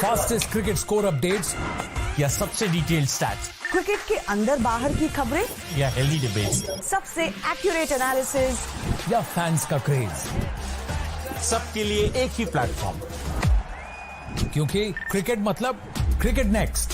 Fastest cricket score updates या सबसे detailed stats, cricket के अंदर बाहर की खबरें या हेल्दी डिबेट्स, सबसे एक्यूरेट एनालिसिस या फैंस का क्रेज, सबके लिए एक ही प्लेटफॉर्म, क्योंकि क्रिकेट मतलब cricket next.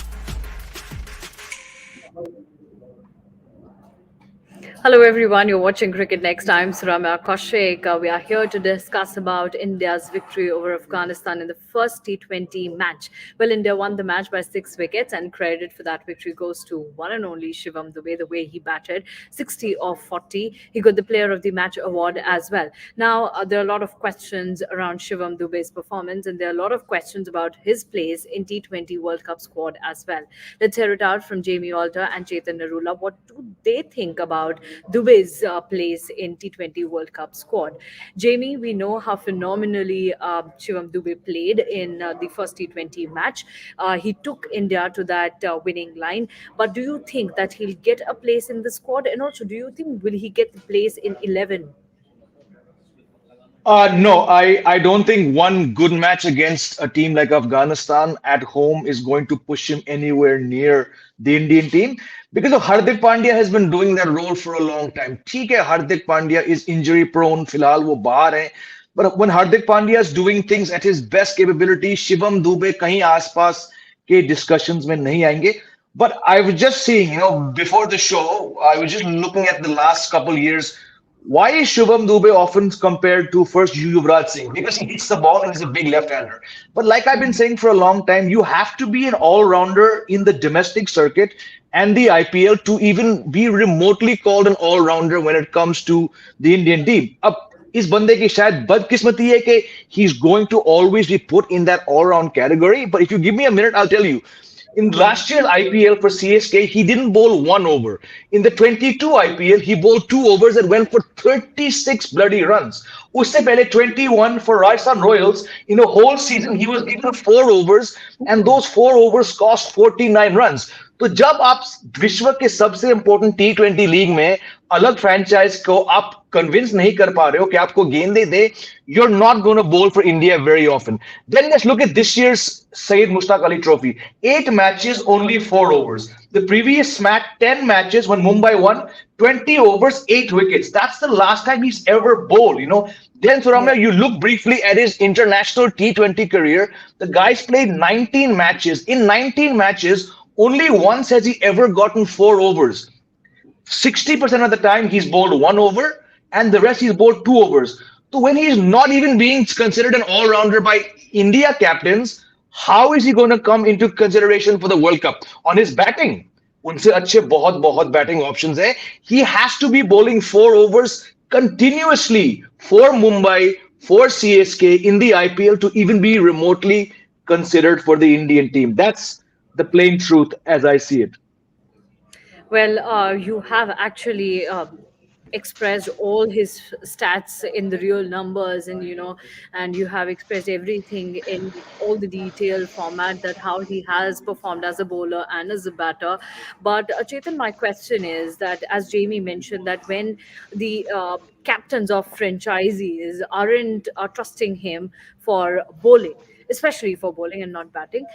Hello everyone, you're watching Cricket Next. I'm Suramya Kaushik. We are here to discuss about India's victory over Afghanistan in the first T20 match. Well, India won the match by 6 wickets, and credit for that victory goes to one and only Shivam Dube, the way he batted 60 of 40. He got the Player of the Match award as well. Now, there are a lot of questions around Shivam Dube's performance, and there are a lot of questions about his place in T20 World Cup squad as well. Let's hear it out from Jamie Alter and Chetan Narula. What do they think about Dube's place in T20 World Cup squad? Jamie, we know how phenomenally Shivam Dube played in the first T20 match. He took India to that winning line. But do you think that he'll get a place in the squad? And also, do you think will he get the place in 11? No, I don't think one good match against a team like Afghanistan at home is going to push him anywhere near the Indian team because of Hardik Pandya has been doing that role for a long time. ठीक है, Hardik Pandya is injury prone, फिलहाल वो बाहर है. But when Hardik Pandya is doing things at his best capability, Shivam Dube कहीं आसपास के discussions में नहीं आएंगे. But I was just seeing, before the show, I was just looking at the last couple years. Why is Shivam Dube often compared to first Yuvraj Singh? Because he hits the ball and he's a big left-hander. But like I've been saying for a long time, you have to be an all-rounder in the domestic circuit and the IPL to even be remotely called an all-rounder when it comes to the Indian team. अब इस बंदे की शायद बदकिस्मती है कि he's going to always be put in that all-round category. But if you give me a minute, I'll tell you. In last year's IPL for CSK, he didn't bowl one over. In the 22 IPL, he bowled 2 overs and went for 36 bloody runs. Usse pehle 21 for Rajasthan Royals. In a whole season, he was given 4 overs, and those 4 overs cost 49 runs. तो जब आप विश्व के सबसे important T20 league में अलग franchise को आप कन्विंस नहीं कर पा रहे हो कि आपको गेंदें दे, you're not going to bowl for India very often. Then let's look at this year's Syed Mushtaq Ali Trophy. 8 matches, only 4 overs. The previous 10 matches when Mumbai won, 20 overs, 8 wickets. That's the last time he's ever bowled, Then, Suramya, you look briefly at his international T20 career. The guy's played 19 matches. In 19 matches, only once has he ever gotten 4 overs. 60% of the time he's bowled 1 over and the rest he's bowled 2 overs. So when he's not even being considered an all-rounder by India captains, how is he going to come into consideration for the World Cup? On his batting, उनसे अच्छे बहुत batting options है. He has to be bowling 4 overs continuously for Mumbai, for CSK in the IPL to even be remotely considered for the Indian team. That's the plain truth as I see it. Well, you have actually expressed all his stats in the real numbers, and you have expressed everything in all the detailed format that how he has performed as a bowler and as a batter. But Chetan, my question is that, as Jamie mentioned, that when the captains of franchisees aren't trusting him for bowling, especially for bowling and not batting,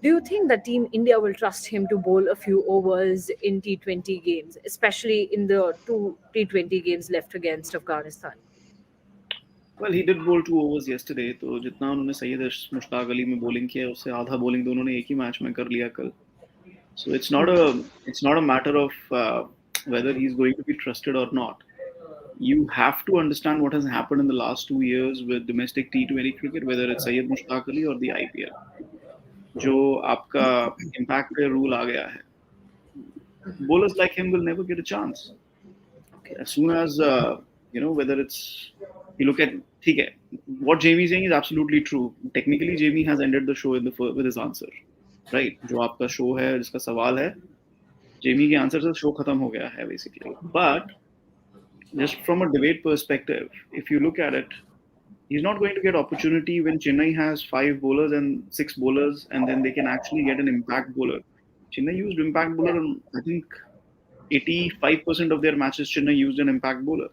do you think that Team India will trust him to bowl a few overs in T20 games, especially in the 2 T20 games left against Afghanistan? Well, he did bowl 2 overs yesterday. तो जितना उन्होंने सैयद मुश्ताक अली में bowling किया उससे आधा bowling तो उन्होंने एक ही मैच में कर लिया कल. So it's not a matter of whether he's going to be trusted or not. You have to understand what has happened in the last 2 years with domestic T20 cricket, whether it's Syed Mushtaq Ali or the IPL. जो आपका impact पे rule आ गया है. Bowlers like him will never get a chance. As soon as whether it's you look at ठीक है, what Jamie is saying is absolutely true. Technically, Jamie has ended the show with his answer, right? जो आपका show है, जिसका सवाल है, Jamie के answer से show खत्म हो गया है basically. But just from a debate perspective, if you look at it, he's not going to get opportunity when Chennai has 5 bowlers and 6 bowlers, and then they can actually get an impact bowler. Chennai used impact bowler, I think 85% of their matches Chennai used an impact bowler.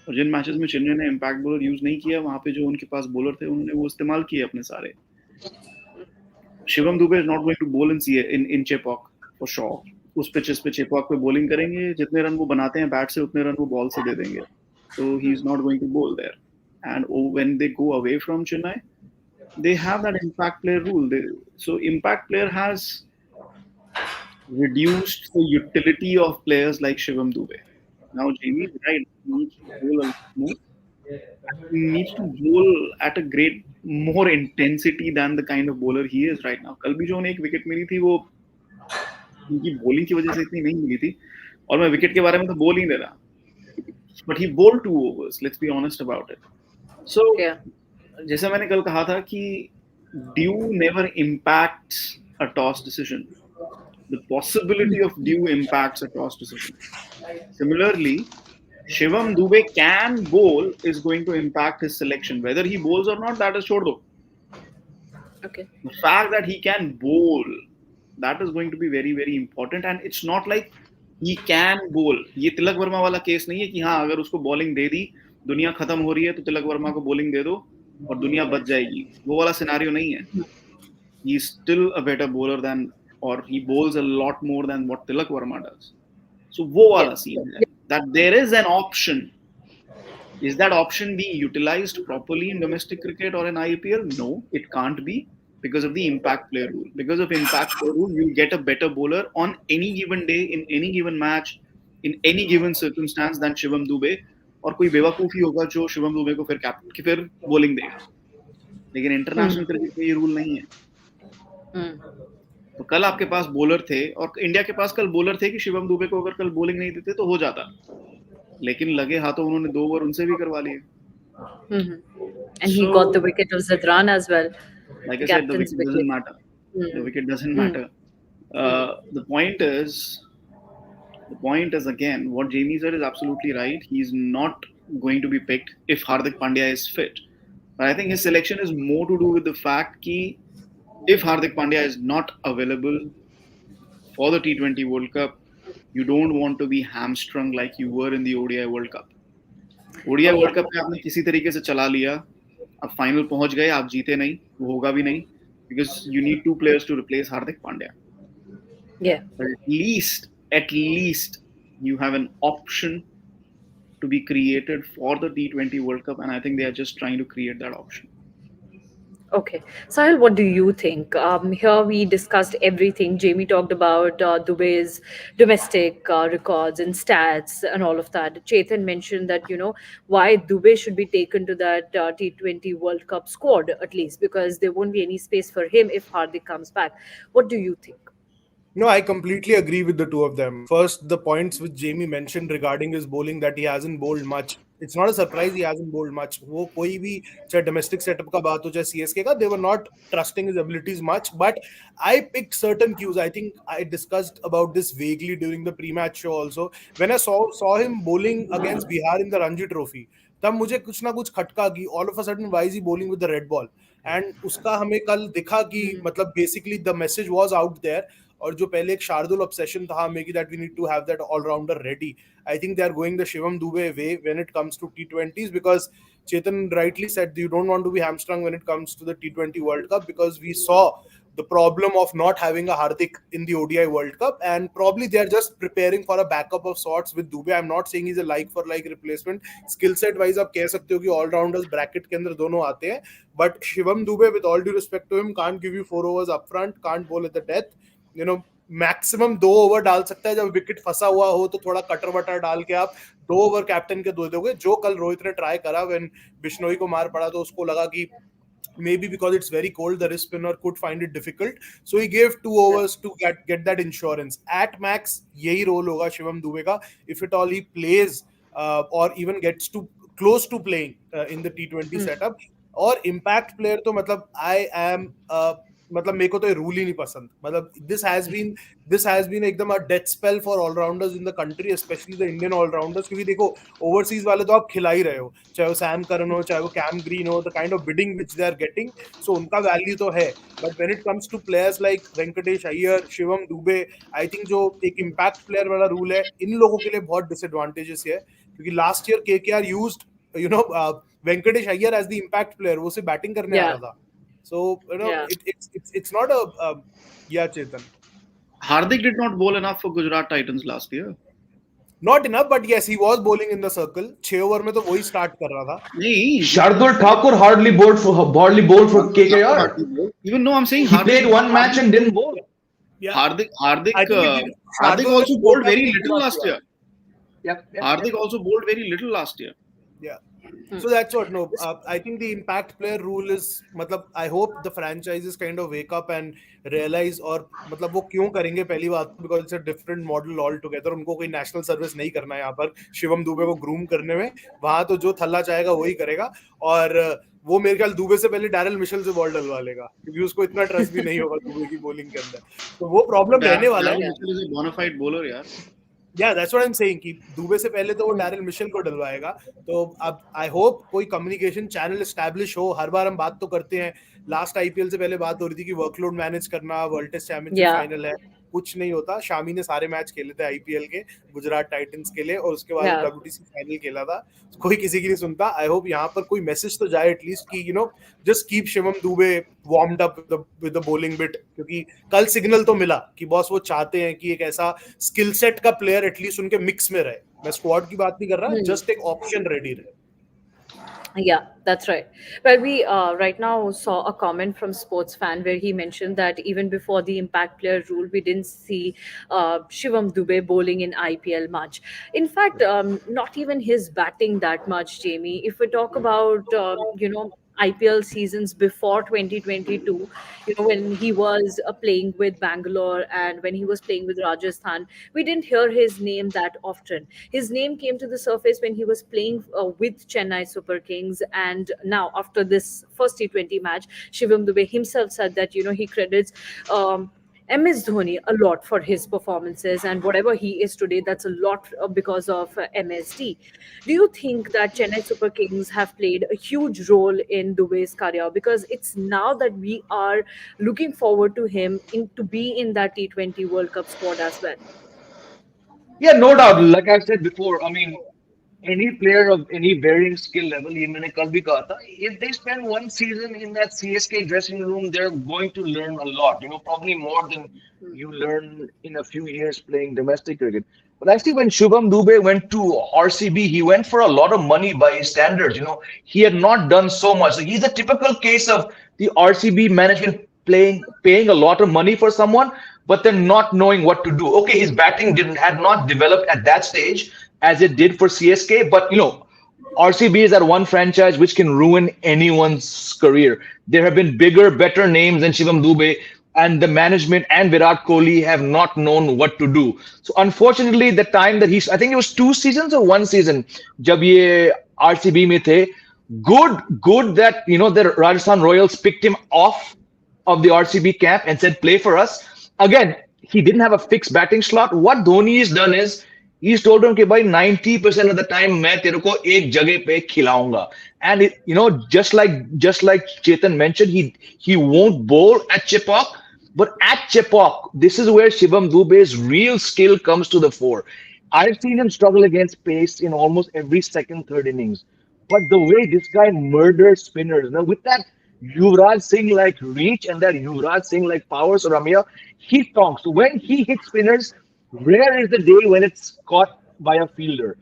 और जिन matches में चेन्नई ने impact bowler use नहीं किया, वहां पे जो उनके पास bowler थे उन्होंने वो इस्तेमाल किए अपने सारे. Shivam Dube is not going to bowl in Chepauk for sure. उस पिचेस पे चेपॉक पे बॉलिंग करेंगे, जितने रन वो बनाते हैं बैट से उतने रन वो बॉल से दे देंगे. So he's not going to bowl there. And when they go away from Chennai, they have that impact player rule. So impact player has reduced the utility of players like Shivam Dube. Now Jamie right needs to bowl a lot more. He needs to bowl at a great more intensity than the kind of bowler he is right now. कल भी जो उन्हें एक wicket मिली थी वो उनकी bowling की वजह से इतनी नहीं मिली थी. और मैं विकेट के बारे में तो बोल ही नहीं रहा. But he bowled 2 overs. Let's be honest about it. So, जैसे मैंने कल कहा था कि due never impacts a toss decision. The possibility of due impacts a toss decision. Similarly, Shivam Dube can bowl is going to impact his selection. Whether he bowls or not, that is छोड़ दो. Okay. The fact that he can bowl, that is going to be very, very important. And it's not like he can bowl. ये तिलक वर्मा वाला case नहीं है कि हाँ अगर उसको बॉलिंग दे दी, दुनिया खत्म हो रही है तो तिलक वर्मा को बॉलिंग दे दो और दुनिया बच जाएगी. वो वाला सिनेरियो नहीं है. He is still a better bowler than, or he bowls a lot more than what Tilak Verma does. So वो वाला scene है. That there is an option. Is that option being utilized properly in domestic cricket or in IPL? No, it can't be. Because of the impact player rule. Because of impact player rule, you get a better bowler on any given day, in any given match, in any given circumstance than Shivam Dube. और कोई बेवकूफी होगा जो शिवम दुबे को फिर bowling देगा. लेकिन international cricket में ये रूल नहीं है. तो कल आपके पास बॉलर थे और इंडिया के पास कल बॉलर थे कि शिवम दुबे को अगर कल बॉलिंग नहीं देते तो हो जाता. लेकिन लगे हाथों उन्होंने 2 ओवर उनसे भी करवा लिए. And he got the wicket of Zadran as well. Like I said, the wicket doesn't matter. The wicket doesn't matter. The point is again, what Jamie said is absolutely right. He's not going to be picked if Hardik Pandya is fit. But I think his selection is more to do with the fact that if Hardik Pandya is not available for the T20 World Cup, you don't want to be hamstrung like you were in the ODI World Cup. ODI World Cup में आपने किसी तरीके से चला लिया, अब final पहुंच गए, आप जीते नहीं, वो होगा भी नहीं, because you need 2 players to replace Hardik Pandya. Yeah. But at least you have an option to be created for the T20 World Cup, and I think they are just trying to create that option. Okay. Sahil, what do you think? Here we discussed everything. Jamie talked about Dubai's domestic records and stats and all of that. Chetan mentioned that, why Dubai should be taken to that T20 World Cup squad, at least, because there won't be any space for him if Hardik comes back. What do you think? No, I completely agree with the two of them. First, the points which Jamie mentioned regarding his bowling, that he hasn't bowled much. It's not a surprise he hasn't bowled much. वो कोई भी चाहे domestic setup का बात हो चाहे CSK का, they were not trusting his abilities much. But I picked certain cues. I think I discussed about this vaguely during the pre-match show also. When I saw him bowling against Bihar in the Ranji Trophy, तब मुझे कुछ ना कुछ खटका कि all of a sudden why is he bowling with the red ball? And उसका हमें कल दिखा कि मतलब basically the message was out there. और जो पहले एक शार्दुल ऑब्सेशन था हमें कि that we need to have that all-rounder ready. I think they are going the Shivam Dube way when it comes to T20s, because Chetan rightly said you don't want to be hamstrung when it comes to the T20 World Cup, because we saw the problem of not having a Hardik in the ODI World Cup, and probably they are just preparing for a backup of sorts with Dube. I'm not saying he's a like-for-like replacement. Skill set wise आप कह सकते हो कि all-rounders bracket के अंदर दोनों आते हैं, but Shivam Dube, with all due respect to him, can't give you 4 overs up front, can't bowl at the death. Maximum 2 over डाल सकता है जब विकेट फंसा हुआ हो, तो थोड़ा कटर वटर डाल के आप 2 ओवर कैप्टन के दे दोगे, जो कल रोहित ने ट्राई करा. व्हेन बिश्नोई को मार पड़ा तो उसको लगा कि maybe because it's very cold the wrist spinner could find it difficult, so he gave 2 overs to get that insurance. At max यही रोल होगा शिवम दुबे का, if at all he plays or even gets to close to playing in the T20 setup. और impact player तो मतलब I am मतलब मेरे को तो ये रूल ही नहीं पसंद. मतलब this has been एकदम a death spell for all rounders in the country, especially the Indian all rounders, क्योंकि देखो overseas वाले तो आप खिला ही रहे हो, चाहे वो सैम करन हो, चाहे वो कैम ग्रीन हो, the kind of bidding which they are getting, so उनका value तो है. But when it comes to players like Venkatesh Iyer, Shivam Dubey, I think जो एक impact player वाला रूल है इन लोगों के लिए बहुत disadvantageous है, क्योंकि last year KKR used Venkatesh Iyer as the impact player, वो सिर्फ बैटिंग करने आ रहा था. So it's not a Chetan. Hardik did not bowl enough for Gujarat Titans last year. Not enough, but yes, he was bowling in the circle. 6 over में तो वही start कर रहा था. नहीं, Shardul Thakur hardly bowled for KKR. Even though I'm saying he played one match and didn't bowl. Yeah. Hardik also bowled very little last year. Yep. Hardik also bowled very little last year. Yeah. So that's what. No, I think the impact player rule is. मतलब I hope the franchises kind of wake up and realize और मतलब वो क्यों करेंगे पहली बात, because it's a different model altogether. उनको कोई national service नहीं करना है यहाँ पर शिवम दुबे को ग्रूम करने में. वहाँ तो जो थल्ला चाहेगा वही करेगा, और वो मेरे ख्याल दुबे से पहले डैरल मिशेल से बॉल डलवा लेगा, क्योंकि उसको इतना ट्रस्ट भी नहीं होगा दुबे की बॉलिंग के अंदर. तो वो प्रॉब्लम रहने वाला है. Mitchell is a bona fide bowler यार. Yeah, that's what I'm saying कि दुबे से पहले तो वो डैरिल मिशेल को डलवाएगा. तो अब आई होप कोई कम्युनिकेशन चैनल एस्टैब्लिश हो. हर बार हम बात तो करते हैं, लास्ट आईपीएल से पहले बात हो रही थी कि वर्कलोड मैनेज करना, वर्ल्ड टेस्ट चैंपियनशिप फाइनल है, कुछ नहीं होता. शामी ने सारे मैच खेले थे आईपीएल के गुजरात टाइटंस के लिए, और उसके बाद डब्ल्यूटीसी फाइनल खेला था. कोई किसी की नहीं सुनता. आई होप यहाँ पर कोई मैसेज तो जाए एटलीस्ट कि just keep Shivam Dubey warmed up with the bowling bit, क्योंकि कल सिग्नल तो मिला कि बॉस वो चाहते हैं कि एक ऐसा स्किल सेट का प्लेयर एटलीस्ट उनके मिक्स में रहे. मैं स्क्वाड की बात नहीं कर रहा, जस्ट एक ऑप्शन रेडी रहे. Yeah, that's right. Well, we right now saw a comment from Sports Fan where he mentioned that even before the impact player rule, we didn't see Shivam Dube bowling in IPL much. In fact, not even his batting that much, Jamie. If we talk about, IPL seasons before 2022, when he was playing with Bangalore and when he was playing with Rajasthan, we didn't hear his name that often. His name came to the surface when he was playing with Chennai Super Kings, and now after this first T20 match, Shivam Dube himself said that he credits MS Dhoni a lot for his performances, and whatever he is today, that's a lot because of MSD. Do you think that Chennai Super Kings have played a huge role in Dube's career? Because it's now that we are looking forward to him to be in that T20 World Cup squad as well. Yeah, no doubt. Like I said before, I mean, any player of any varying skill level, ये मैंने कल भी कहा था, if they spend one season in that CSK dressing room, they're going to learn a lot. Probably more than you learn in a few years playing domestic cricket. But actually, when Shivam Dube went to RCB, he went for a lot of money by his standards. He had not done so much. So he's a typical case of the RCB management paying a lot of money for someone, but then not knowing what to do. Okay, his batting had not developed at that stage as it did for CSK, but RCB is that one franchise which can ruin anyone's career. There have been bigger, better names than Shivam Dube, and the management and Virat Kohli have not known what to do. So unfortunately, the time that I think it was 2 seasons or 1 season, jab ye RCB mein the, good that the Rajasthan Royals picked him off of the RCB camp and said, play for us. Again, he didn't have a fixed batting slot. What Dhoni has done is, he's told him कि भाई 90% of the time मैं तेरे को एक जगह पे खिलाऊंगा. And just like Chetan mentioned, he won't bowl at Chepauk, but at Chepauk, this is where Shivam Dube's real skill comes to the fore. I've seen him struggle against pace in almost every second, third innings. But the way this guy murders spinners, with that Yuvraj Singh like reach and that Yuvraj Singh like power, so Ramya, he talks. When he hits spinners, rare is the day when it's caught by a fielder.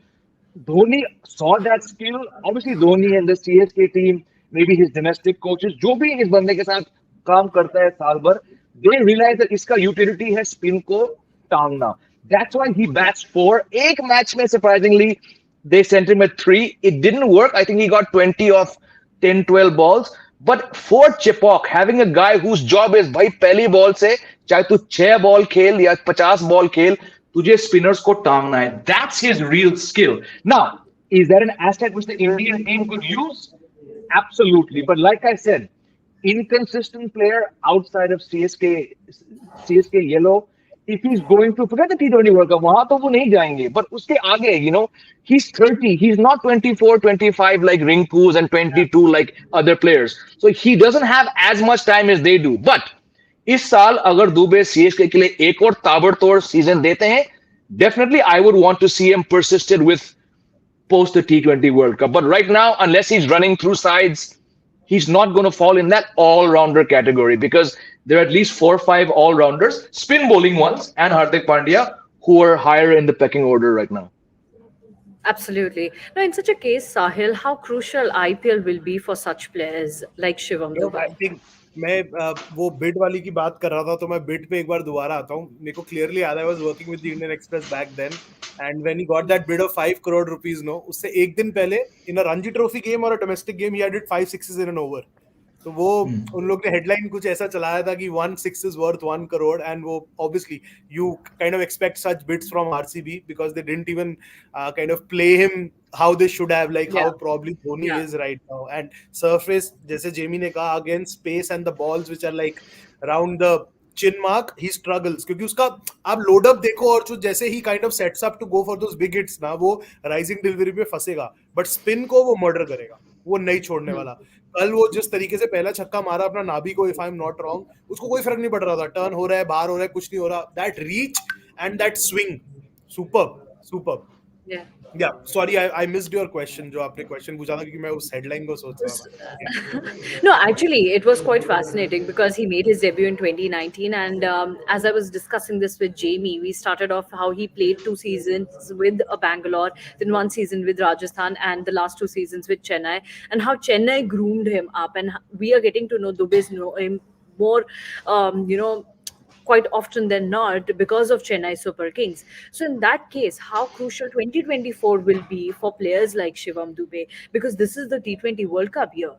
Dhoni saw that skill. Obviously, Dhoni and the CSK team, maybe his domestic coaches, जो भी इस बंदे के साथ काम करता है साल भर, they realize that इसका utility है spin को टांगना. That's why he bats 4. एक match में surprisingly, they sent him at 3. It didn't work. I think he got 20 of 10, 12 balls. But for Chepauk, having a guy whose job is भाई पहली ball से चाहे तू 6 ball खेल या 50 बॉल खेल, तुझे spinners को टांगना है. That's his real skill. Now, is that an asset which the Indian team could use? Absolutely. But like I said, inconsistent player outside of CSK yellow, if he's going to forget the T20 World Cup, वहां तो वो नहीं जाएंगे. But उसके आगे, he's 30. He's not 24, 25 like Rinkus and 22 like other players. So he doesn't have as much time as they do. But इस साल अगर दुबे CSK के लिए एक और ताबड़तोड़ सीजन देते हैं, definitely I would want to see him persisted with post the T20 World Cup. But right now, unless he's running through sides, he's not going to fall in that all-rounder category because there are at least 4 or 5 all-rounders, spin bowling ones, and Hardik Pandya, who are higher in the pecking order right now. Absolutely. Now, in such a case, Sahil, how crucial IPL will be for such players like Shivam Look, I Dube? think मैं वो bid वाली की बात कर रहा था तो मैं बिड पे एक बार दोबारा आता हूँ. मेरे को क्लियरली याद है, I was working with the Indian Express back then, and when he got that bid of 5 crore rupees, no, उससे एक दिन पहले in a Ranji Trophy game or a domestic game he had hit 5 sixes in an over. तो वो उन लोग ने headline कुछ ऐसा चलाया था कि 1 6 is worth 1 crore, and वो obviously you kind of expect such bids from RCB because they didn't even kind of play him how they should have, like how probably Dhoni is right now. And surface, जैसे Jamie ने कहा, against space and the balls which are like around the chin mark, he struggles क्योंकि उसका आप load up देखो और जो जैसे ही kind of sets up to go for those big hits ना, वो rising delivery पे फंसेगा, but spin को वो मर्डर करेगा, वो नहीं छोड़ने वाला. कल वो जिस तरीके से पहला छक्का मारा अपना नाभी को, if I'm not wrong, उसको कोई फर्क नहीं पड़ रहा था, टर्न हो रहा है, बाहर हो रहा है, कुछ नहीं हो रहा. That reach and that swing, superb. Yeah, sorry, I missed your question. जो आपने question पूछा था क्योंकि मैं उस headline को सोच रहा था. No, actually, it was quite fascinating because he made his debut in 2019. And as I was discussing this with Jamie, we started off how he played 2 seasons with Bangalore, then 1 season with Rajasthan, and the last 2 seasons with Chennai, and how Chennai groomed him up. And we are getting to know Dube's know him more, quite often than not because of Chennai Super Kings. So in that case, how crucial 2024 will be for players like Shivam Dube, because this is the T20 World Cup year.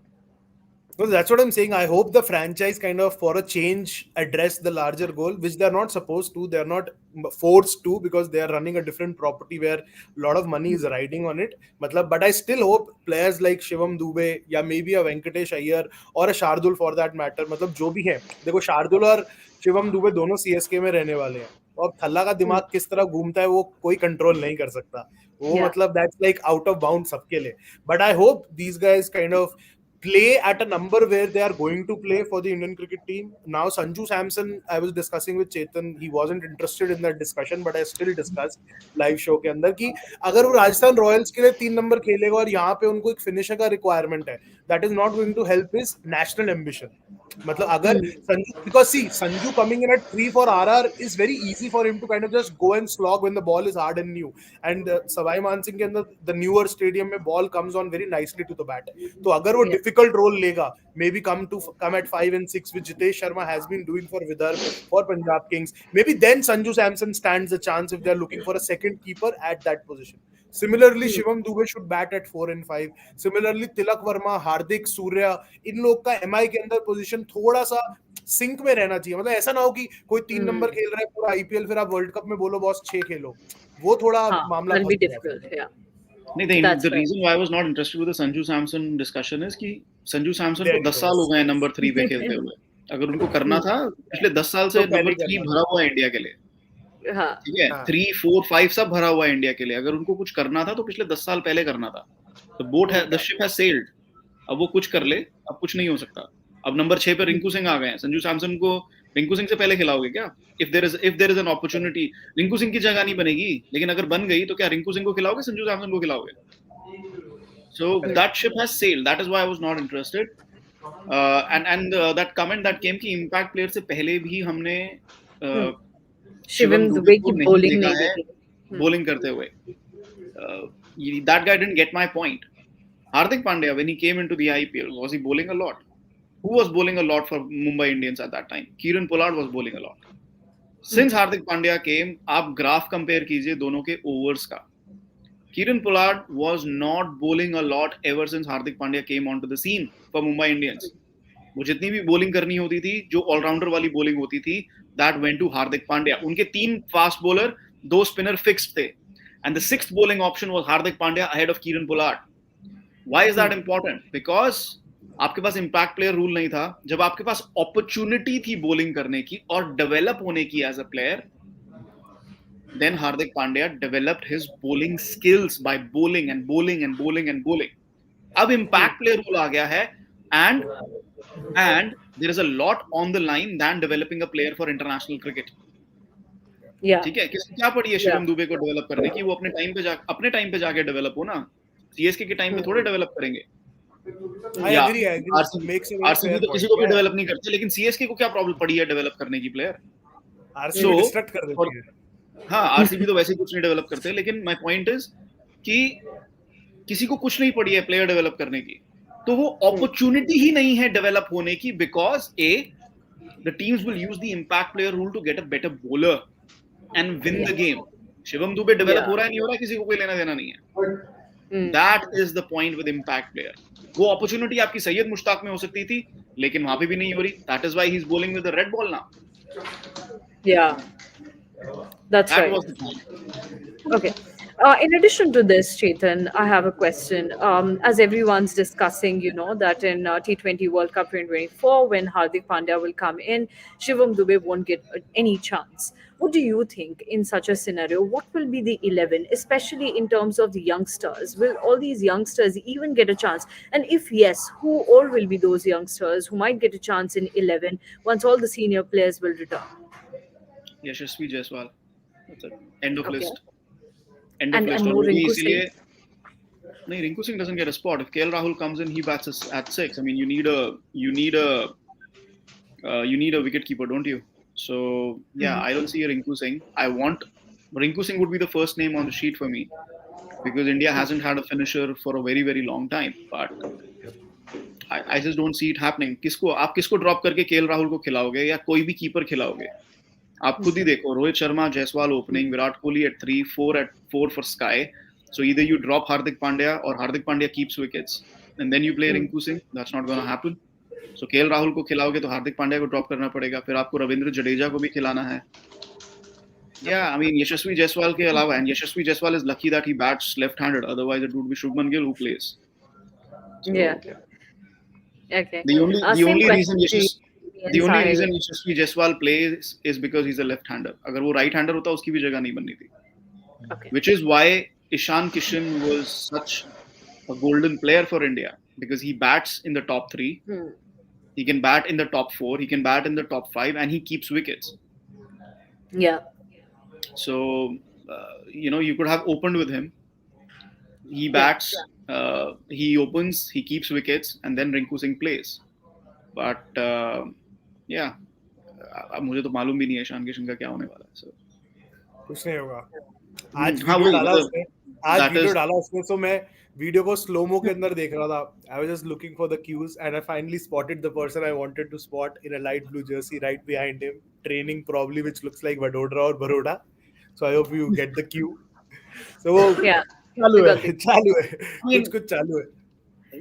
No, that's what I'm saying. I hope the franchise kind of, for a change, address the larger goal, which they're not supposed to. They're not forced to because they are running a different property where a lot of money is riding on it. But I still hope players like Shivam Dube, या maybe a Venkatesh Iyer or a Shardul for that matter, मतलब जो भी है, देखो Shardul और शिवम दुबे दोनों CSK में रहने वाले हैं, और थल्ला का दिमाग किस तरह घूमता है वो कोई कंट्रोल नहीं कर सकता, वो मतलब that's like out of bounds सबके लिए. But I hope these guys kind of play at a number where they are going to play for the Indian cricket team. Now Sanju Samson, I was discussing with Chetan, he wasn't interested in that discussion, but I still discussed live show के अंदर कि अगर वो Rajasthan Royals के लिए 3 number खेलेगा और यहाँ पे उनको एक फिनिशर का रिक्वायरमेंट है, that is not going to help his national ambition. मतलब अगर Sanju, because see, Sanju coming in at 3 for RR is very easy for him to kind of just go and slog when the ball is hard and new. And Savai Mansingh के अंदर the newer stadium में ball comes on very nicely to the bat. तो अगर वो difficult role लेगा, maybe come at 5 and 6, which Jitesh Sharma has been doing for Vidarbh, for Punjab Kings, maybe then Sanju Samson stands a chance if they're looking for a second keeper at that position. Similarly, Shivam Dube should bat at 4 and 5. Similarly, Tilak Verma, Hardik, Surya, इन लोग का MI के अंदर position थोड़ा सा sink में रहना चाहिए. मतलब ऐसा ना हो कि कोई 3 नंबर खेल रहा है पूरा IPL, फिर आप वर्ल्ड कप में बोलो बॉस 6 खेलो, वो थोड़ा मामला will be difficult. Yeah. The reason why I was not interested with the Sanju Samson discussion is कि Sanju Samson को 10 साल हो गए नंबर 3 पे खेलते हुए. अगर उनको करना था, पिछले 10 साल से नंबर 3 भरा हुआ है इंडिया के लिए. ठीक है, 3, 4, 5 सब भरा हुआ है इंडिया के लिए. अगर उनको कुछ करना था तो पिछले 10 साल पहले करना था. The ship has sailed. अब वो कुछ कर ले, अब कुछ नहीं हो सकता. अब नंबर 6 पे रिंकू सिंह आ गए हैं. संजू सैमसन को रिंकू सिंह से पहले खिलाओगे क्या? If there is an opportunity, Rinku Singh की जगह नहीं बनेगी, लेकिन अगर बन गई तो क्या रिंकू सिंह को खिलाओगे, संजू सैमसन को खिलाओगे? So that ship has sailed. That is why I was not interested. And that comment that came कि impact player से पहले भी हमने शिवम दुबे की bowling नहीं देखी. Bowling करते हुए. That guy didn't get my point. Hardik Pandya, when he came into the IPL, was he bowling a lot? Who was bowling a lot for Mumbai Indians at that time? Kieran Pollard was bowling a lot. Since Hardik Pandya came, आप graph compare कीजिए दोनों के overs का. Kieran Pollard was not bowling a lot ever since Hardik Pandya came onto the scene for Mumbai Indians. वो जितनी भी bowling करनी होती थी, जो all-rounder वाली bowling होती थी, that went to Hardik Pandya. उनके 3 fast bowler, 2 spinner fixed थे. And the 6th bowling option was Hardik Pandya ahead of Kieran Pollard. Why is that important? Because आपके पास impact player rule नहीं था. जब आपके पास opportunity थी bowling करने की और develop होने की as a player, then Hardik Pandya developed his bowling skills by bowling and bowling and bowling and bowling. अब impact player rule आ गया है, and there is a lot on the line than developing a player for international cricket. ठीक है, किसको क्या पड़ी है शिवम दुबे को डेवलप करने की? वो अपने टाइम पे जाके डेवलप हो ना. सीएसके के टाइम में थोड़े डेवलप करेंगे। I agree. Makes a very RCB fair तो point. किसी को भी Yeah. डेवलप नहीं करते, लेकिन सीएसके को क्या प्रॉब्लम पड़ी है डेवलप करने की प्लेयर? RCB So, distract कर देती है. हाँ, आरसीबी तो वैसे कुछ नहीं डेवलप करते, लेकिन माय पॉइंट इज कि किसी को कुछ नहीं पड़ी है प्लेयर डेवलप करने की, तो वो अपॉर्चुनिटी ही नहीं है डेवलप होने की, because the teams will use the impact player rule to get a better bowler and win the game. Shivam Dube develop हो रहा है नहीं हो रहा है, किसी को कोई लेना देना नहीं है। That is the point with impact player. वो अपॉर्चुनिटी आपकी सैयद मुश्ताक में हो सकती थी, लेकिन वहां पे भी नहीं हो रही। That is why he is bowling with the red ball now. Yeah, that's That right. was the point. Okay. In addition to this, Chetan, I have a question. As everyone's discussing, that in T20 World Cup 2024, when Hardik Pandya will come in, Shivam Dube won't get any chance. What do you think in such a scenario? What will be the 11, especially in terms of the youngsters? Will all these youngsters even get a chance? And if yes, who all will be those youngsters who might get a chance in 11 once all the senior players will return? Yashasvi Jaiswal, that's it. End of Okay. list. End of And list. no और वो भी Rinku इसीलिए Singh? नहीं, Rinku Singh doesn't get a spot. If KL Rahul comes in, he bats at 6. I mean, you need a wicket keeper, don't you? So yeah, I don't see a Rinku Singh. Rinku Singh would be the first name on the sheet for me, because India hasn't had a finisher for a very very long time. But I just don't see it happening. आप किसको drop करके KL Rahul को खिलाओगे या कोई भी keeper खिलाओगे? आप खुद ही देखो, Rohit Sharma, Jaiswal opening, Virat Kohli at 3, 4 for Sky. So either you drop Hardik Pandya or Hardik Pandya keeps wickets, and then you play Rinku Singh. That's not going to happen. So KL Rahul को खिलाओगे तो हार्दिक पांड्या को ड्रॉप करना पड़ेगा, फिर आपको रविंद्र जडेजा को भी खिलाना है. Yeah, I mean यशस्वी जायसवाल के अलावा, and Yashasvi Jaiswal is lucky that he bats left-handed. Otherwise, it would be Shubman Gill who plays. So, Yeah. Okay. The only Same reason question the only Sahil. reason Yashasvi Jaiswal plays is because he's a left-hander. अगर वो right-hander होता उसकी भी जगह नहीं बननी थी. Okay. Which is why Ishan Kishan was such a golden player for India, because he bats in the top 3. He can bat in the top 4. He can bat in the top 5, and he keeps wickets. Yeah. So, you could have opened with him. He bats, he opens, he keeps wickets, and then Rinku Singh plays. But, मुझे तो मालूम भी नहीं है ईशान किशन का क्या होने वाला है. So, कुछ नहीं होगा. आज हाँ, वीडियो वही, डाला मतलब, उसने. आज that वीडियो is- डाला उसने, so मैं वीडियो को स्लोमो के अंदर देख रहा था. I was just looking for the cues and I finally spotted the person I wanted to spot in a light blue jersey right behind him, training probably, which looks like Vadodara or Baroda. So I hope you get the cue. So वो Yeah. चालू we got है, it. चालू है, mean- कुछ चालू है.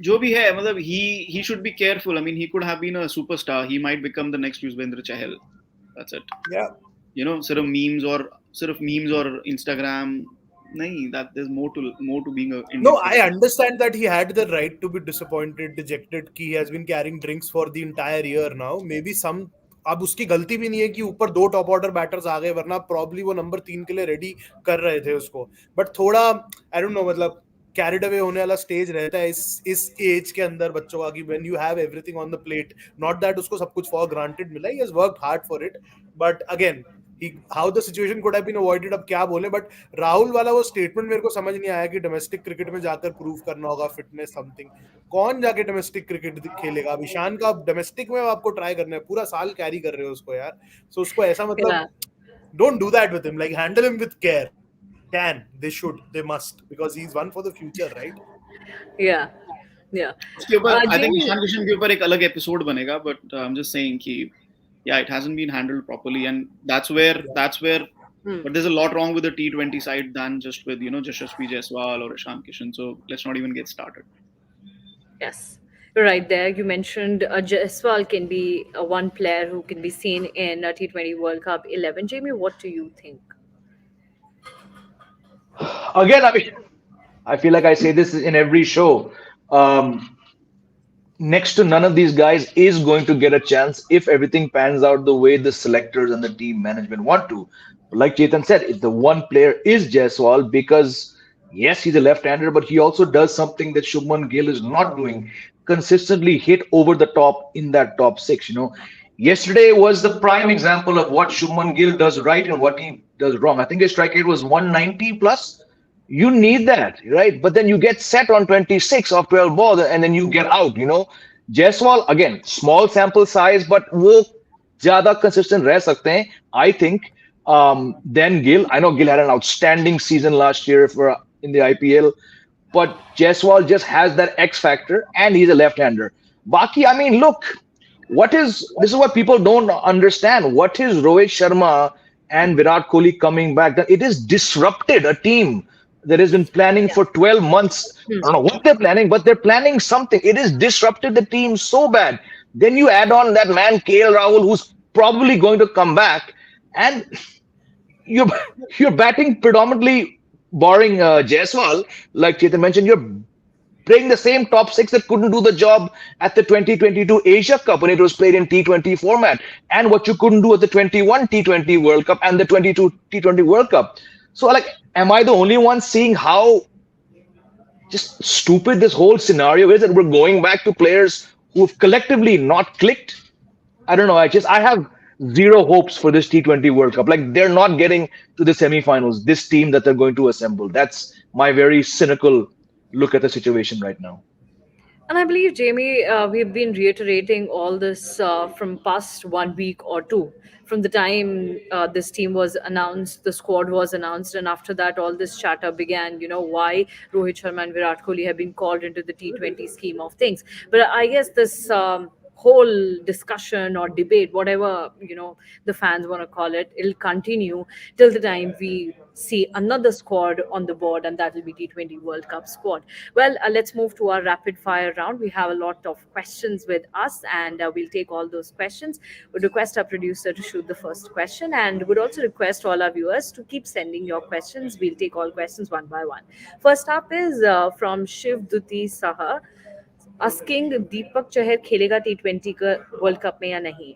जो भी है, मतलब he should be careful. I mean, he could have been a superstar. He might become the next Yuzvendra Chahal. That's it. Yeah. सिर्फ memes और Instagram. नहीं, that there's more to being a Indian No, I cricket. understand that he had the right to be disappointed, dejected, कि he has been carrying drinks for the entire year now. Maybe अब उसकी गलती भी नहीं है कि ऊपर 2 top order batters आ गए, वरना प्रॉब्ली वो नंबर 3 के लिए रेडी कर रहे थे उसको. बट थोड़ा आई डोंट नो, मतलब कैरिड अवे होने वाला स्टेज रहता है इस एज के अंदर बच्चों का, कि when you have everything on the plate. Not that उसको सब कुछ फॉर ग्रांटेड मिला, he has worked hard for it. But again, how the situation could have been avoided, अब क्या बोले. बट राहुल वाला वो स्टेटमेंट मेरे को समझ नहीं आया कि डोमेस्टिक क्रिकेट में जाकर प्रूव करना होगा फिटनेस समथिंग. कौन जाके डोमेस्टिक क्रिकेट खेलेगा? अब ईशान का डोमेस्टिक में आपको ट्राई करना है, पूरा साल कैरी कर रहे हो उसको यार. सो उसको ऐसा, मतलब don't do that with him. Like, handle him with care. They must, because he's one for the future, right? Yeah. उसके ऊपर I think Jamie- Ishan Kishan के ऊपर एक अलग एपिसोड बनेगा, but I'm just saying कि yeah, it hasn't been handled properly, and that's where but there's a lot wrong with the T20 side than just with Yashasvi Jaiswal or Ishan Kishan. So let's not even get started. Yes. Right there, you mentioned Jaiswal can be one player who can be seen in T20 World Cup 11. Jamie, what do you think? Again, I mean, I feel like I say this in every show. Next to none of these guys is going to get a chance if everything pans out the way the selectors and the team management want to. Like Chetan said, if the one player is Jaiswal, because yes, he's a left-hander, but he also does something that Shubman Gill is not doing. Consistently hit over the top in that top 6. Yesterday was the prime example of what Shubman Gill does right and what he does wrong. I think his strike rate was 190 plus. You need that, right? But then you get set on 26 of 12 balls and then you get out, you know. Jaiswal, again, small sample size, but वो ज़्यादा consistent रह सकते हैं, I think, than Gill. I know Gill had an outstanding season last year for in the IPL, but Jaiswal just has that X factor and he's a left-hander. Baki, I mean, look, this is what people don't understand. What is Rohit Sharma and Virat Kohli coming back? That it has disrupted a team that has been planning for 12 months. I don't know what they're planning, but they're planning something. It has disrupted the team so bad. Then you add on that man KL Rahul, who's probably going to come back, and you're you're batting predominantly, barring Jaiswal, like Chetan mentioned. You're playing the same top six that couldn't do the job at the 2022 Asia Cup when it was played in T20 format, and what you couldn't do at the 21 T20 World Cup and the 22 T20 World Cup. So, like, am I the only one seeing how just stupid this whole scenario is, that we're going back to players who've collectively not clicked? I don't know. I have zero hopes for this T20 World Cup. Like, they're not getting to the semifinals, this team that they're going to assemble. That's my very cynical look at the situation right now. And I believe, Jamie, we've been reiterating all this from past 1 week or two, from the time this team was announced, the squad was announced, and after that, all this chatter began. You know, why Rohit Sharma and Virat Kohli have been called into the T20 scheme of things. But I guess this whole discussion or debate, whatever the fans want to call it, it'll continue till the time we see another squad on the board, and that will be T20 World Cup squad. Well, let's move to our rapid fire round. We have a lot of questions with us, and we'll take all those questions. Would request our producer to shoot the first question, and would also request all our viewers to keep sending your questions. We'll take all questions one by one. First up is from Shiv Duti Saha, asking Deepak Chahar खेलेगा T20 का world cup में या नहीं.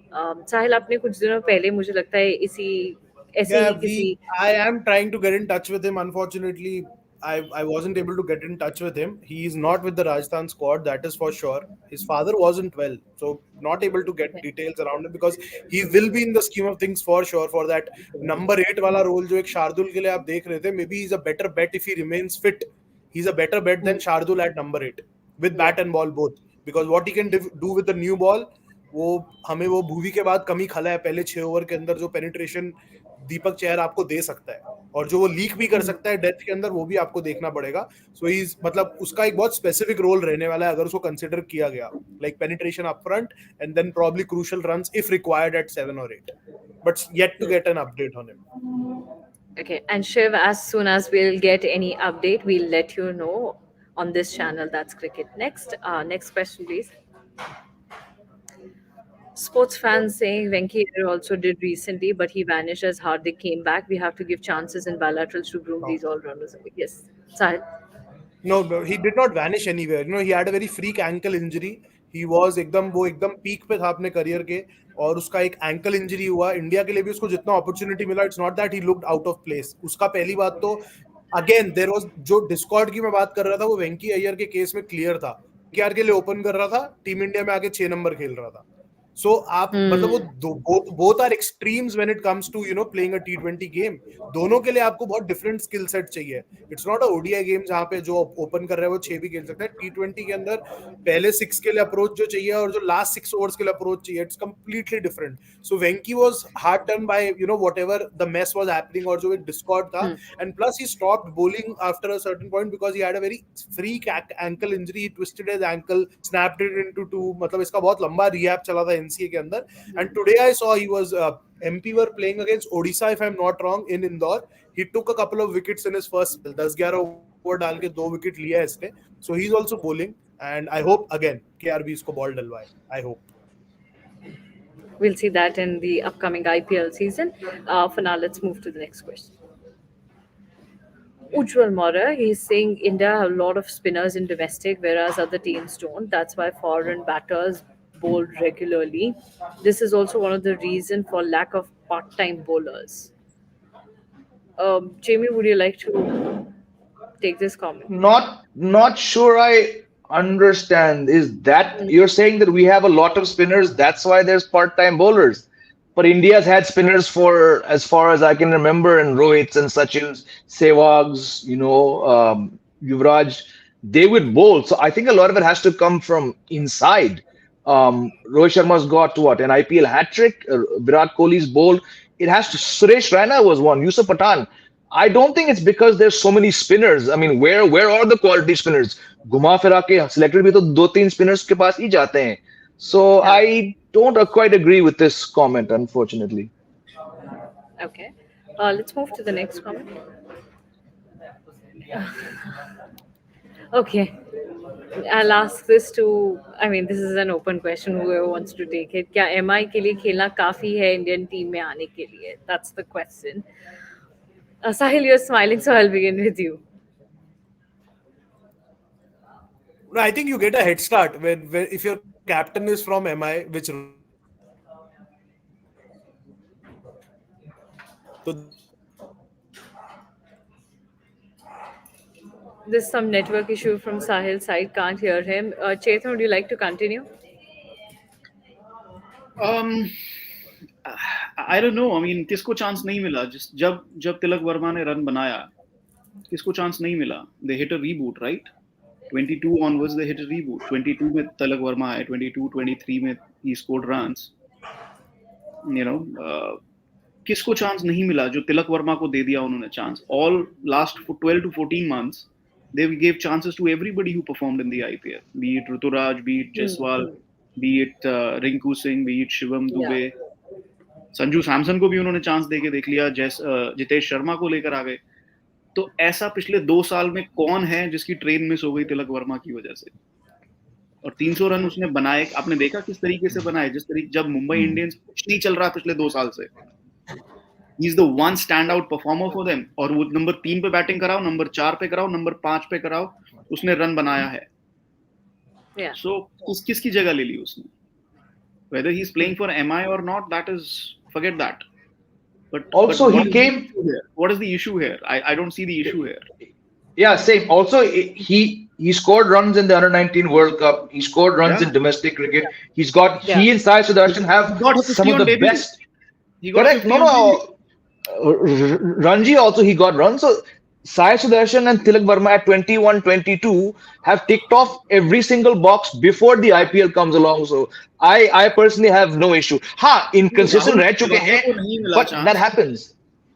साहिल, आपने कुछ दिनों पहले, मुझे लगता है, I am trying to get in touch with him. Unfortunately, I wasn't able to get in touch with him. He is not with the Rajasthan squad, that is for sure. His father wasn't well, so not able to get details around him, because he will be in the scheme of things for sure for that number 8 वाला role जो एक शार्दुल के लिए आप देख रहे थे. Maybe he's a better bet if he remains fit. He's a better bet than Shardul at number 8 with bat and ball both, because what he can do with the new ball, वो हमें वो भूवी के बाद कमी खला है. पहले 6 over के अंदर जो पेनिट्रेशन दीपक चहर आपको दे सकता है, और जो वो लीक भी कर सकता है डेथ के अंदर, वो भी आपको देखना पड़ेगा. सो ही मतलब उसका एक बहुत स्पेसिफिक रोल रहने वाला है अगर उसको कंसीडर किया गया, like penetration up front and then probably crucial runs if required at 7 or 8, but yet to get an update on him. Okay, and Shiv, as soon as we'll get any update, we'll let you know on this channel. That's Cricket Next. Next question, please. Sports fans saying Venki also did recently, but he vanished as Hardik came back. We have to give chances in bilaterals to groom these all-rounders. Yes, Sahil. No, he did not vanish anywhere. He had a very freak ankle injury. He was एकदम peak पे था अपने career के, और उसका एक ankle injury हुआ. India के लिए भी उसको जितना अपॉर्चुनिटी मिला, it's not that he looked out of place. उसका पहली बात तो अगेन देयर वाज, जो डिस्कॉर्ड की मैं बात कर रहा था, वो वेंकी अय्यर के केस में क्लियर था. केआर के लिए ओपन कर रहा था, टीम इंडिया में आके 6 नंबर खेल रहा था. So आप मतलब वो both are extremes when it comes to playing a T20 game. दोनों के लिए आपको बहुत different skill set चाहिए. It's not a ODI game जहाँ पे जो open कर रहा है वो 6 भी खेल सकता है. T20 के अंदर पहले 6 के लिए approach जो चाहिए और जो last 6 overs के लिए approach चाहिए, it's completely different. So Venki was hard done by whatever the mess was happening, और जो एक discord था, and plus he stopped bowling after a certain point because he had a very freak ankle injury. He twisted his ankle, snapped it into 2. मतलब इसका बहुत लंबा rehab चला था NCA के अंदर. And today I saw he was MP were playing against Odisha, if I'm not wrong, in Indore. He took a couple of wickets in his first 10-11 over डाल के 2 विकेट लिया है इसने. So he's also bowling, and I hope again KRB इसको ball डलवाए. I hope. We'll see that in the upcoming IPL season. For now, let's move to the next question. Ujjwal Mora, he's saying India have a lot of spinners in domestic, whereas other teams don't. That's why foreign batters bowl regularly. This is also one of the reasons for lack of part-time bowlers. Jamie, would you like to take this comment? Not sure I understand. Is that you're saying that we have a lot of spinners, that's why there's part-time bowlers? but India's had spinners for as far as I can remember, and Rohits and Sachins, Sehwags, Yuvraj, they would bowl. So I think a lot of it has to come from inside. Rohit Sharma's got what, an IPL hat trick. Virat Kohli's bowled. It has to. Suresh Raina was one. Yusuf Pathan. I don't think it's because there's so many spinners. I mean, where are the quality spinners? घुमा फिरा के selected भी तो 2-3 spinners के पास ही जाते हैं. So I don't quite agree with this comment, unfortunately. Okay. Let's move to the next comment. Okay. I'll ask this to, I mean, this is an open question, whoever wants to take it. क्या MI के लिए खेलना काफी है Indian team में आने के लिए? That's the question. Sahil, you're smiling, so I'll begin with you. No, I think you get a head start when if your captain is from MI, which so There's some network issue from Sahil's side. Can't hear him. Chetan, would you like to continue? I don't know. I mean, किसको chance नहीं मिला? जब तिलक वर्मा ने run बनाया, किसको chance नहीं मिला? They hit a reboot, right? 22 onwards they hit a reboot. 22 में तिलक वर्मा आए, 22, 23 में he scored runs. किसको चांस नहीं मिला जो तिलक वर्मा को दे दिया उन्होंने chance? All last 12 to 14 months they gave chances to everybody who performed in the IPL, be it Ruturaj, be it Jaiswal, be it Rinku Singh, be it Shivam Dube. Sanju Samson को भी उन्होंने चांस देके देख लिया, जितेश शर्मा को लेकर आ गए. तो ऐसा पिछले 2 साल में कौन है जिसकी ट्रेन मिस हो गई तिलक वर्मा की वजह से? और 300 रन उसने बनाए. आपने देखा किस तरीके से बनाए? जिस तरीके जब मुंबई इंडियंस कुछ नहीं चल रहा पिछले 2 साल से, he is the one stand out performer for them. और वो नंबर 3 पे बैटिंग कराओ, नंबर 4 पे कराओ, नंबर 5 पे कराओ, उसने रन बनाया है. सो किसकी जगह ले ली उसने? Whether he's playing for MI or not, that is, forget that. But also but he came. What is the issue here? I don't see the issue here. Yeah, same. Also, he scored runs in the Under-19 World Cup. He scored runs in domestic cricket. He's got he and Sai Sudarshan have some of the best. Correct. No. Ranji also he got runs. So Sai Sudarshan and Tilak Verma at 21, 22 have ticked off every single box before the IPL comes along. So I personally have no issue. Inconsistent रह चुके हैं, but that happens.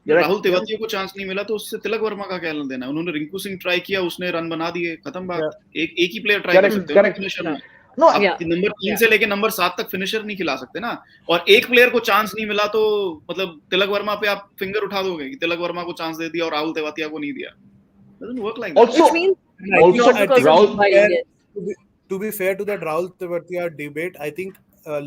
Rahul Tewatia को chance नहीं मिला तो उससे तिलक वर्मा का क्या लेना देना? उन्होंने रिंकू सिंह ट्राई किया, उसने रन बना दिए, खत्म बात. एक ही प्लेयर ट्राई कर सकते हैं फिनिशर में. नंबर 3 से लेके नंबर 7 तक फिनिशर नहीं खिला सकते ना. और एक प्लेयर को चांस नहीं मिला तो मतलब तिलक वर्मा पे आप फिंगर उठा दोगे कि तिलक वर्मा को चांस दे दिया और राहुल तेवातिया को नहीं दिया? Doesn't work like that. To be fair to that Rahul Tewatia debate, I think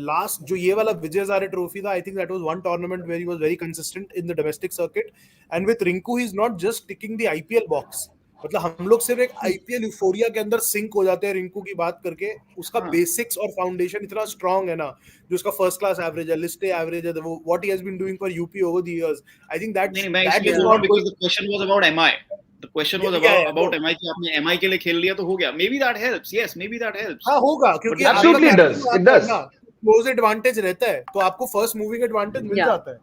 last जो ये वाला Vijay Hazare trophy था, I think that was one tournament where he was very consistent in the domestic circuit. And with Rinku, he's not just ticking the IPL box. मतलब हम लोग सिर्फ एक IPL euphoria के अंदर सिंक हो जाते हैं रिंकू की बात करके. उसका बेसिक्स और फाउंडेशन इतना स्ट्रांग है ना, जो उसका फर्स्ट क्लास एवरेज है, लिस्ट एवरेज है, वो what he has been doing for UP over the years. I think that is not because the question was about MI. The question was about MI कि आपने MI के लिए खेल लिया तो हो गया. Maybe that helps. Yes, maybe that helps. हाँ होगा, क्योंकि absolutely it does. Close advantage रहता है तो आपको फर्स्ट मूविंग एडवांटेज मिल जाता है.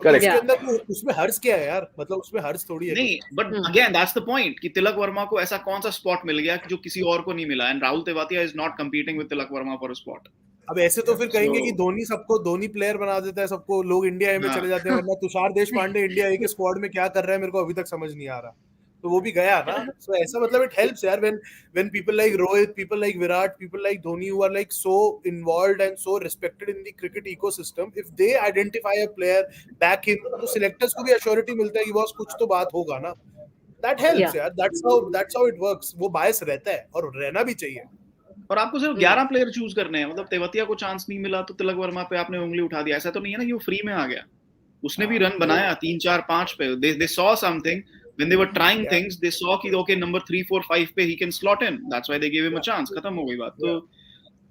करेक्ट. उसके अंदर उसमें हर्ष क्या है यार? मतलब उसमें हर्ष थोड़ी है. नहीं, but again that's the point कि तिलक वर्मा को ऐसा कौन सा स्पॉट मिल गया जो किसी और को नहीं मिला. And Rahul Tewatia is not competing with Tilak Varma for a spot. अब ऐसे तो फिर कहेंगे कि धोनी सबको धोनी प्लेयर बना देता है, सबको लोग इंडिया ए में चले जाते हैं. वरना तुषार देशपांडे इंडिया ए के स्क्वाड में क्या कर रहा है मेरे को अभी तक समझ नहीं आ रहा. तो वो भी गया ना. सो ऐसा मतलब इट हेल्प्स यार when people like Rohit, people like Virat, people like Dhoni who are like so involved and so respected in the cricket ecosystem, if they identify a player back in, तो selectors को भी assurity मिलता है कि boss कुछ तो बात होगा ना. That helps यार. That's how it works. वो bias रहता है और रहना भी चाहिए. और आपको सिर्फ 11 प्लेयर चूज करने हैं. मतलब तेवतिया को चांस नहीं मिला तो तिलक वर्मा पे आपने उंगली उठा दिया. ऐसा तो नहीं है ना कि वो फ्री में आ गया. उसने भी रन बनाया 3, 4, 5 पे. They saw something. When they were trying things, they saw कि okay number 3, 4, 5 पे he can slot in. That's why they gave him a chance. खत्म हो गई बात. तो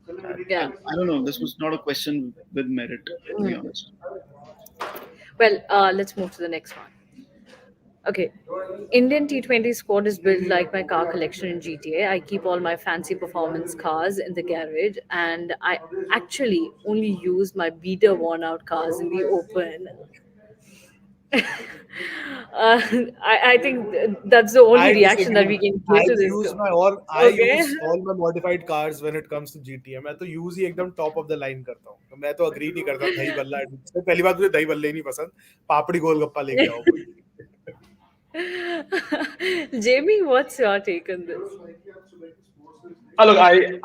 I don't know. This was not a question with merit, to be honest. Well, let's move to the next one. Okay. Indian T20 squad is built like my car collection in GTA. I keep all my fancy performance cars in the garage, and I actually only use my beater worn out cars in the open. I think that's the only I reaction that disagree. we can I give to this. use I Okay. use all my modified cars when it comes to GTA. मैं तो use ही एकदम top of the line करता हूँ. तो मैं तो agree नहीं करता दही बल्ला. पहली बात मुझे दही बल्ले नहीं पसंद. पापड़ी गोलगप्पा लेके आओ. Jamie, what's your take on this? Look,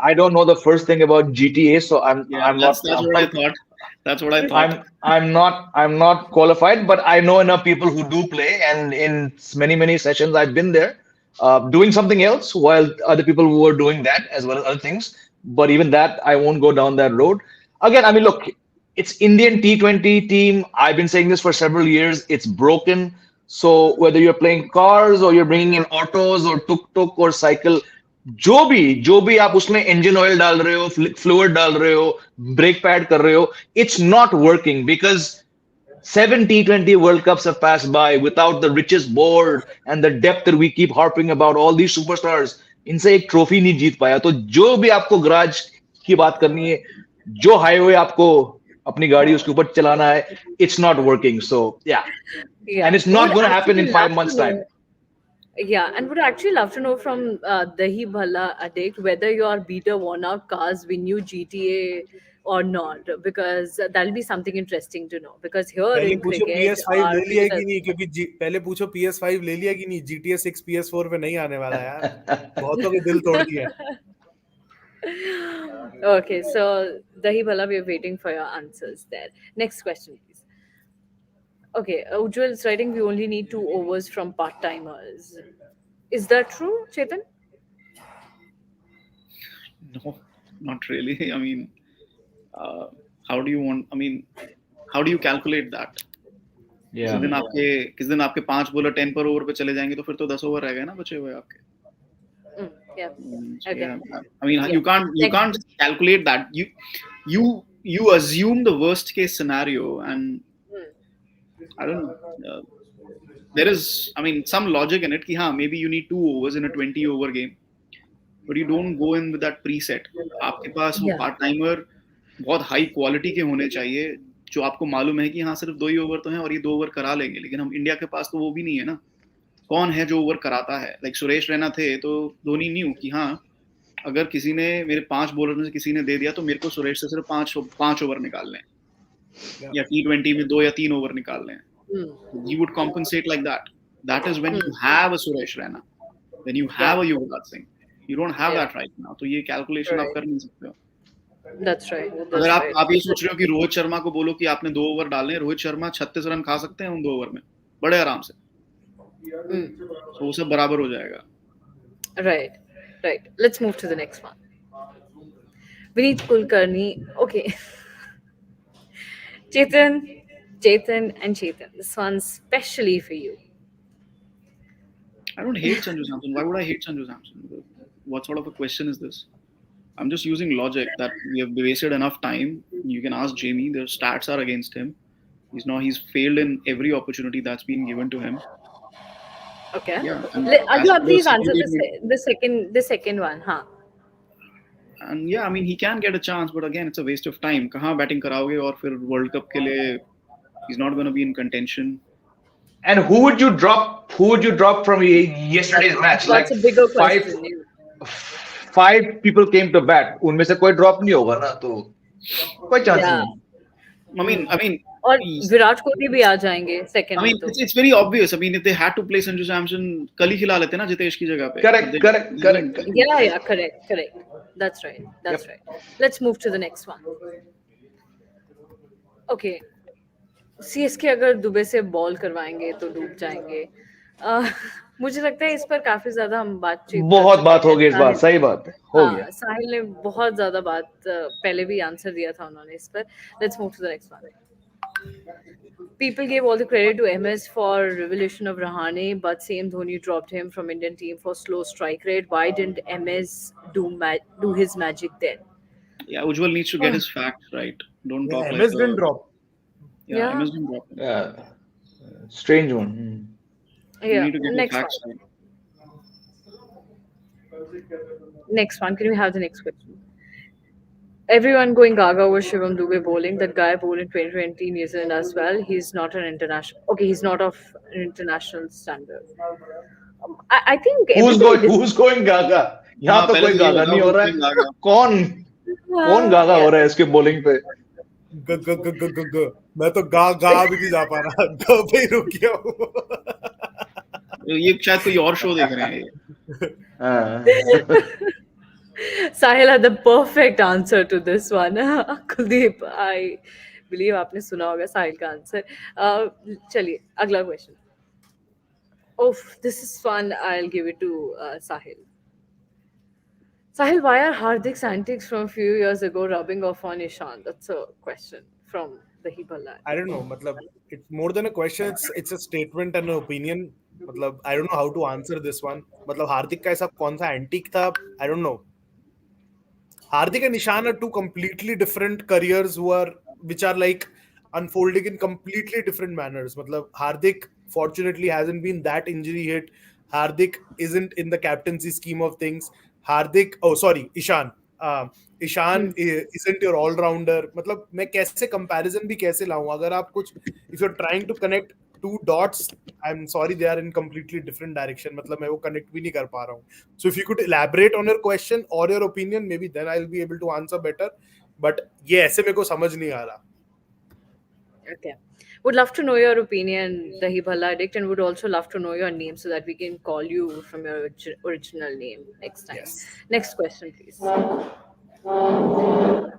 I don't know the first thing about GTA, so Yeah, I'm that's not that's what I thought. That's what I thought. I'm not qualified, but I know enough people who do play, and in many sessions I've been there, doing something else while other people were doing that as well as other things. But even that, I won't go down that road. Again, I mean, look, it's Indian T20 team. I've been saying this for several years. It's broken. So whether you're playing cars or you're bringing in autos or tuk-tuk or cycle, जो भी आप उसमें engine oil डाल रहे हो, fluid डाल रहे हो, ब्रेक पैड कर रहे हो, it's not working because 7 T20 World Cups have passed by without the richest board and the depth that we keep harping about all these superstars. इनसे एक ट्रॉफी नहीं जीत पाया. तो जो भी आपको गराज की बात करनी है, जो हाईवे आपको अपनी गाड़ी उसके ऊपर चलाना है, it's not working. So yeah, Yeah. and it's not Would going to happen in actually 5 love months to time. know- Yeah, and would actually love to know from Dahi Bhala Addict whether your beater worn out cars win you GTA or not, because that'll be something interesting to know. Because here पहले in पूछो cricket, PS5 our ले लिया कि beaters- नहीं, क्योंकि पहले पूछो PS5 ले लिया कि नहीं. GTA 6 PS4 पे नहीं आने वाला यार. बहुतों के दिल तोड़ दिया. Okay, so Dahi Bhala, we're waiting for your answers there. Next question, please. Okay, Ujjwal is writing we only need 2 overs from part timers. Is that true, Chetan? No, not really. I mean, how do you want? I mean, how do you calculate that? Yeah. किस दिन आपके 5 bowler 10 पर over पे चले जाएंगे तो फिर तो 10 ओवर रह गए ना बचे हुए आपके. Yeah. So, Okay. yeah, I mean, Yeah. you can't calculate that. You assume the worst case scenario, and I don't know. There is, I mean, some logic in it. कि हाँ, maybe you need 2 overs in a 20 over game, but you don't go in with that preset. आपके पास वो Yeah. Part timer बहुत high quality के होने चाहिए जो आपको मालूम है कि हाँ सिर्फ 2 ही ओवर तो हैं और ये 2 ओवर करा लेंगे. लेकिन हम इंडिया के पास तो वो भी नहीं है ना. कौन है जो ओवर कराता है? लाइक सुरेश रैना थे तो धोनी न्यू कि हाँ अगर किसी ने मेरे 5 बॉलर में से किसी ने दे दिया तो मेरे को सुरेश से सिर्फ 5 ओवर निकालने हैं या T20 में 2 या 3 ओवर निकालने हैं. You would compensate like that. That is when you have a Suresh Raina, when you have a Yuvraj Singh. You don't have that right now. तो ये calculation आप कर नहीं सकते हो. That's right. अगर आप ये सोच रहे हो कि रोहित शर्मा को बोलो कि आपने 2 ओवर डालने, रोहित शर्मा 36 रन खा सकते हैं उन 2 ओवर में बड़े आराम से. तो वो सब बराबर हो जाएगा. Right. Let's move to the next one. Vineet Kulkarni. Okay. Chetan, and Chetan. This one's specially for you. I don't hate Sanju Samson. Why would I hate Sanju Samson? What sort of a question is this? I'm just using logic that we have wasted enough time. You can ask Jamie. The stats are against him. He's failed in every opportunity that's been given to him. Okay. Yeah. Ajla, please answer the second one. Huh? And yeah, I mean, he can get a chance, but again, it's a waste of time. कहाँ batting कराओगे और फिर World Cup के लिए he's not going to be in contention. And who would you drop from yesterday's match? That's Like a bigger question. 5 people came to bat. उनमें से कोई drop नहीं होगा ना, तो कोई chance Yeah. नहीं. I mean, और विराट कोहली भी आ जाएंगे second I mean, में तो. it's very obvious. I mean, if they had to play Sanju Samson, कल ही खिला लेते ना जितेश की जगह पे. Correct. Yeah, correct. That's right. Let's move to the next one. Okay. CSK अगर दुबे से बॉल करवाएंगे तो डूब जाएंगे. मुझे लगता है इस पर काफी ज्यादा हम बातचीत बहुत बात हो गई इस बार. सही बात है, हो गया. साहिल ने बहुत ज्यादा बात पहले भी आंसर दिया था उन्होंने इस पर. Let's move to the next one. People gave all the credit to MS for revolution of Rahane, but same Dhoni dropped him from Indian team for slow strike rate. Why didn't MS do his magic then? Yeah, Ujjwal needs to get his facts right. Don't talk like MS didn't drop. Yeah, MS didn't drop him. Strange one. You Yeah. need to get your Next facts one. right. Next one. Can we have the next question? Everyone going gaga over Shivam Dube bowling. That guy bowled in 2020 New Zealand as well. He's not an international. Okay, he's not of an international standard. I think everybody. who's going गागा? यहाँ हाँ तो पहले कोई तो ये गागा बताओ नहीं हो who's रहा going है. gaga. कौन कौन गागा हो Yeah. रहा है इसके बॉलिंग पे? ग ग ग ग ग ग मैं तो गा गा भी नहीं जा पा रहा, ग पे ही रुक गया हूँ. ये शायद कोई और शो देख रहे हैं ये. हाँ. Sahil had the perfect answer to this one. Kuldeep, I believe आपने सुना होगा साहिल का आंसर. चलिए अगला question. Oh, this is fun. I'll give it to Sahil. Sahil, why are Hardik's antics from a few years ago rubbing off on Ishan? That's a question from the Hibala. I don't know. मतलब it's more than a question. It's a statement and an opinion. मतलब I don't know how to answer this one. मतलब हार्दिक का ऐसा कौन सा antique था? I don't know. Hardik and Ishan are two completely different careers which are like unfolding in completely different manners. मतलब Hardik fortunately hasn't been that injury hit. Hardik isn't in the captaincy scheme of things. Ishan. Ishan isn't your all-rounder. मतलब मैं कैसे comparison भी कैसे लाऊं? अगर आप कुछ if you're trying to connect two dots, I'm sorry, they are in completely different direction. मतलब मैं वो connect भी नहीं कर पा रहा हूँ. So if you could elaborate on your question or your opinion, maybe then I'll be able to answer better. But ये ऐसे मेरे को समझ नहीं आ रहा. Okay. Would love to know your opinion, the Hibala addict, and would also love to know your name so that we can call you from your original name next time. Yes. Next question, please.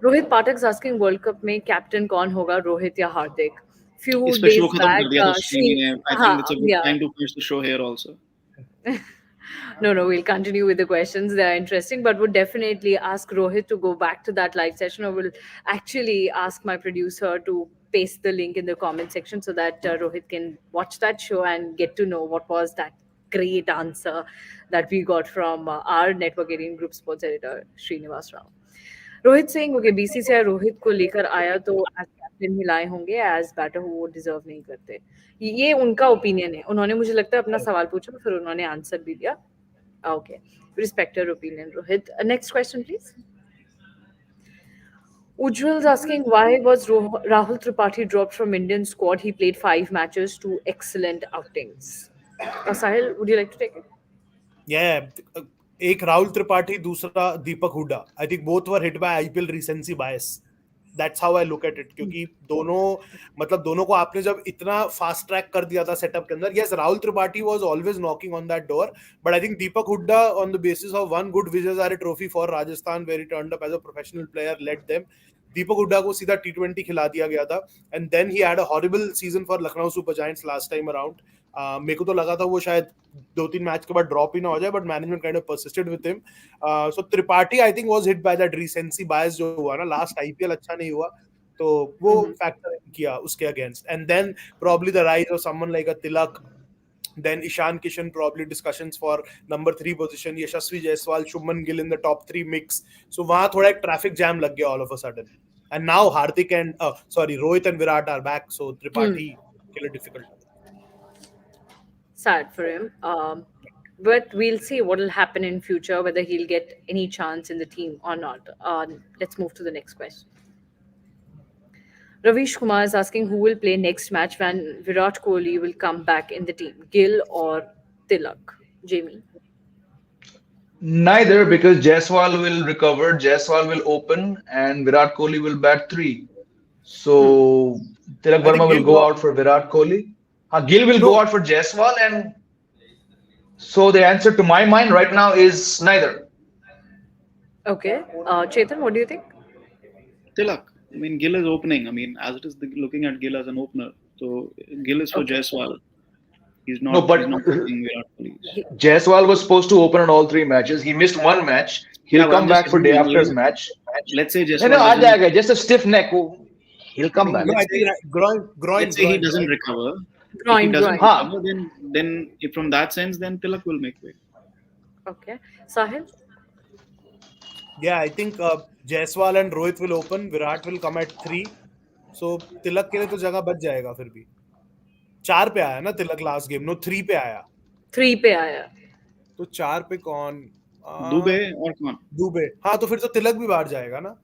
Rohit Pathak is asking World Cup में captain कौन होगा, Rohit या Hardik? Few इस पे days show खत्म back, कर दिया था श्रीनी ने. I हाँ, think it's a good yeah. time to finish the show here also. No, we'll continue with the questions. They are interesting, but would definitely ask Rohit to go back to that live session, or will actually ask my producer to paste the link in the comment section so that Rohit can watch that show and get to know what was that great answer that we got from our Network 18 Group Sports editor, Srinivas Rao. Rohit Singh okay BCCI Rohit को लेकर आया तो as captain ही लाए होंगे, as batter वो deserve नहीं करते. ये उनका ओपिनियन है. उन्होंने मुझे लगता है अपना सवाल पूछा, फिर उन्होंने आंसर भी दिया. Okay, respect your opinion Rohit. Next question please. Ujjwal is asking why was Rahul Tripathi dropped from Indian squad? He played 5 matches, 2 excellent outings. Sahil, would you like to take it? Yeah, एक राहुल त्रिपाठी, दूसरा दीपक Hooda. I think both were hit by IPL recency bias. That's how I look at it. क्योंकि दोनों को आपने जब इतना fast track कर दिया था सेटअप के अंदर. Yes, Rahul Tripathi was always knocking on that door, but I think Deepak Hooda, on the basis of one good Vijayazare trophy for Rajasthan where he turned up as a professional player, led them. दीपक हुड्डा को सीधा T20 खिला दिया गया था, and then he had a horrible season for Lucknow Super Giants last time around. मेरे को तो लगा था वो शायद 2-3 मैच के बाद ड्रॉप ही ना हो जाए, but management kind of persisted with him. So Tripathi I think was hit by that recency bias जो हुआ ना, लास्ट आईपीएल अच्छा नहीं हुआ तो वो फैक्टर किया उसके against. And then probably the rise of someone like a Tilak, then Ishan Kishan, probably discussions for number 3 position, Yashasvi Jaiswal, Shubman Gill in the top 3 mix. So वहाँ थोड़ा एक traffic jam लग गया all of a sudden. And now Hardik and Rohit and Virat are back, so Tripathi kill it difficult. Sad for him. But we'll see what will happen in future, whether he'll get any chance in the team or not. Let's move to the next question. Ravish Kumar is asking who will play next match when Virat Kohli will come back in the team, Gill or Tilak? Jamie? Neither, because Jaiswal will recover, Jaiswal will open, and Virat Kohli will bat 3. So Tilak Verma will go out for Virat Kohli. Gill will go out for Jaiswal, and so the answer to my mind right now is neither. Okay. Chetan, what do you think? Tilak. I mean, Gill is opening. I mean, as it is looking at Gill as an opener. So Gill is for Jaiswal. He's not. No, but he's not playing Virat Kohli. Jaiswal was supposed to open in all 3 matches. He missed 1 match. He'll come back for day after's match. Let's say Jaiswal. No, aa jayega. Just a stiff neck. He'll come back. No, I think groin. Let's say he doesn't recover. Groin, if he doesn't groin. recover, then if from that sense, then Tilak will make way. Okay. Sahil? Yeah, I think Jaiswal and Rohit will open. Virat will come at 3. So Tilak के लिए तो जगह बच जाएगा फिर भी. 4 पे आया ना तिलक लास्ट गेम, नो 3 पे आया. 3 पे आया. तो 4 पे कौन? दुबे और कौन? दुबे. हाँ, तो फिर तो तिलक भी बाहर जाएगा ना.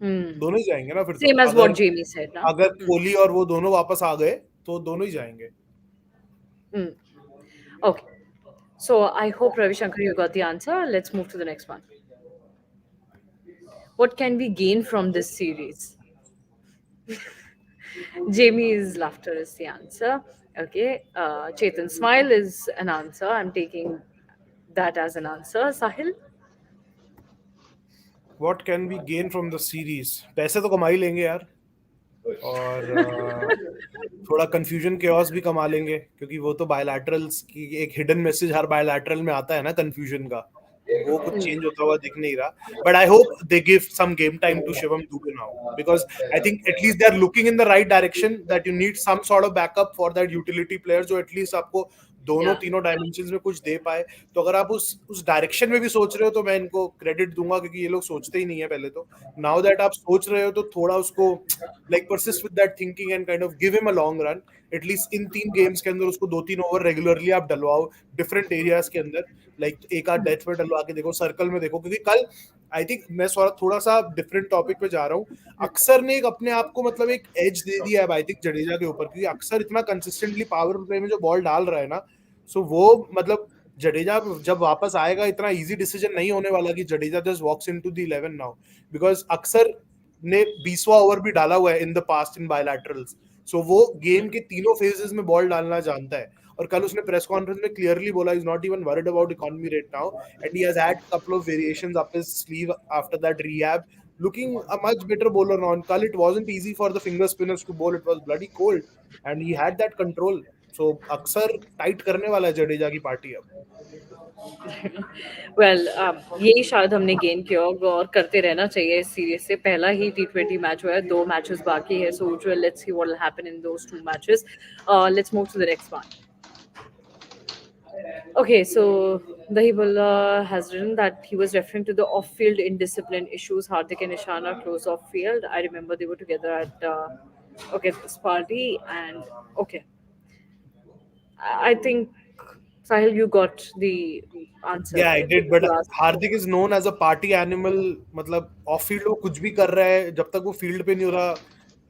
दोनों ही जाएंगे ना फिर तो. Same as what Jamie said, ना. अगर कोहली और वो दोनों वापस आ गए तो दोनों ही जाएंगे. Okay. So I hope Ravi Shankar you got the answer. Let's move to the next one. What can we gain from this series? Jamie's laughter is the answer. Okay. Chetan's smile is an answer. I'm taking that as an answer. Sahil? What can we gain from the series? पैसे तो कमा ही लेंगे यार. और थोड़ा confusion chaos भी कमा लेंगे, क्योंकि वो तो बायलैटरल्स की एक हिडन मैसेज हर बायलैटरल में आता है ना कंफ्यूजन का. वो कुछ चेंज होता हुआ दिख नहीं रहा. But I hope they give some game time to Shivam Dube now, because I think at least they are looking in the right direction that you need some sort of backup for that utility player जो at least आपको दोनों तीनों dimensions में कुछ दे पाए. तो अगर आप उस डायरेक्शन में भी सोच रहे हो तो मैं इनको क्रेडिट दूंगा, क्योंकि ये लोग सोचते ही नहीं है पहले तो. नाउ दैट आप सोच रहे हो तो थोड़ा उसको like persist with that thinking and kind of give him a long run. At least in 3 games के अंदर उसको 2-3 ओवर रेगुलरली आप डलवाओ डिफरेंट एरियाज के अंदर. लाइक एक आध डेथ पे डलवा के देखो, सर्कल में देखो, क्योंकि कल आई थिंक मैं थोड़ा सा डिफरेंट टॉपिक पे जा रहा हूँ. अक्सर ने एक अपने आप को मतलब एक एज दे दिया है आई थिंक जडेजा के ऊपर, क्योंकि अक्सर इतना कंसिस्टेंटली पावर प्ले में जो बॉल डाल रहा है ना, सो वो मतलब जडेजा जब वापस आएगा इतना इजी डिसीजन नहीं होने वाला कि Jadeja just walks into the 11 now, because Axar ने 20वां ओवर भी डाला हुआ है in the past in bilaterals. So वो गेम के तीनों फेजेस में बॉल डालना जानता है. और कल उसने प्रेस कॉन्फ्रेंस में क्लियरली बोला is not even worried about economy rate now, and he has had couple of variations up his sleeve after that rehab, looking a much better bowler now. And Kal, it wasn't easy for the finger spinners to bowl. It was bloody cold, and he had that control. So अक्सर tight करने वाला है जडेजा की party अब. Well, यही शायद हमने gain किया और करते रहना चाहिए इस सीरीज से. पहला ही T20 मैच हुआ है, 2 मैचेस बाकी है. So let's see what will happen in those 2 matches. Let's move to the next one. Okay, so Dahibullah has written that he was referring to the off-field indiscipline issues. Hardik and Ishana close off-field. I remember they were together at this party, and okay, I think Sahil, you got the answer. Yeah, I did, but Hardik is known as a party animal. मतलब off-field वो कुछ भी कर रहा है जब तक वो field पे नहीं हो रहा.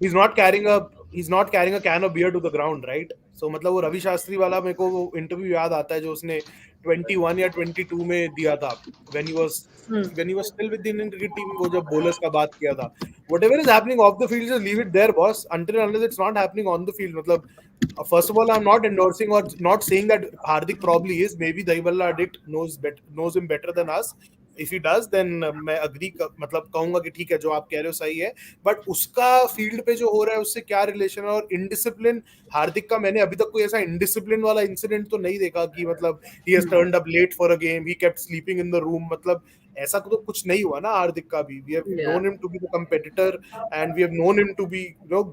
He's not carrying a can of beer to the ground, right? So मतलब वो रवि शास्त्री वाला मेरे को वो इंटरव्यू याद आता है जो उसने 21 या 22 में दिया था, when he was still with the Indian cricket team, वो जब bowlers का बात किया था. Whatever is happening off the field, just leave it there, boss. Until and unless it's not happening on the field. मतलब first of all, I'm not endorsing or not saying that Hardik probably is. Maybe Dahibullah Addict knows him better than us. If he does, then मैं agree मतलब कहूंगा कि ठीक है जो आप कह रहे हो सही है. बट उसका फील्ड पे जो हो रहा है उससे क्या रिलेशन है? और इनडिसिप्लिन हार्दिक का मैंने अभी तक कोई ऐसा इनडिसिप्लिन वाला इंसिडेंट तो नहीं देखा कि मतलब he has turned up late for a game, he kept sleeping in the room. मतलब ऐसा तो कुछ नहीं हुआ ना हार्दिक का भी. We have known him to be the competitor and we have known him to be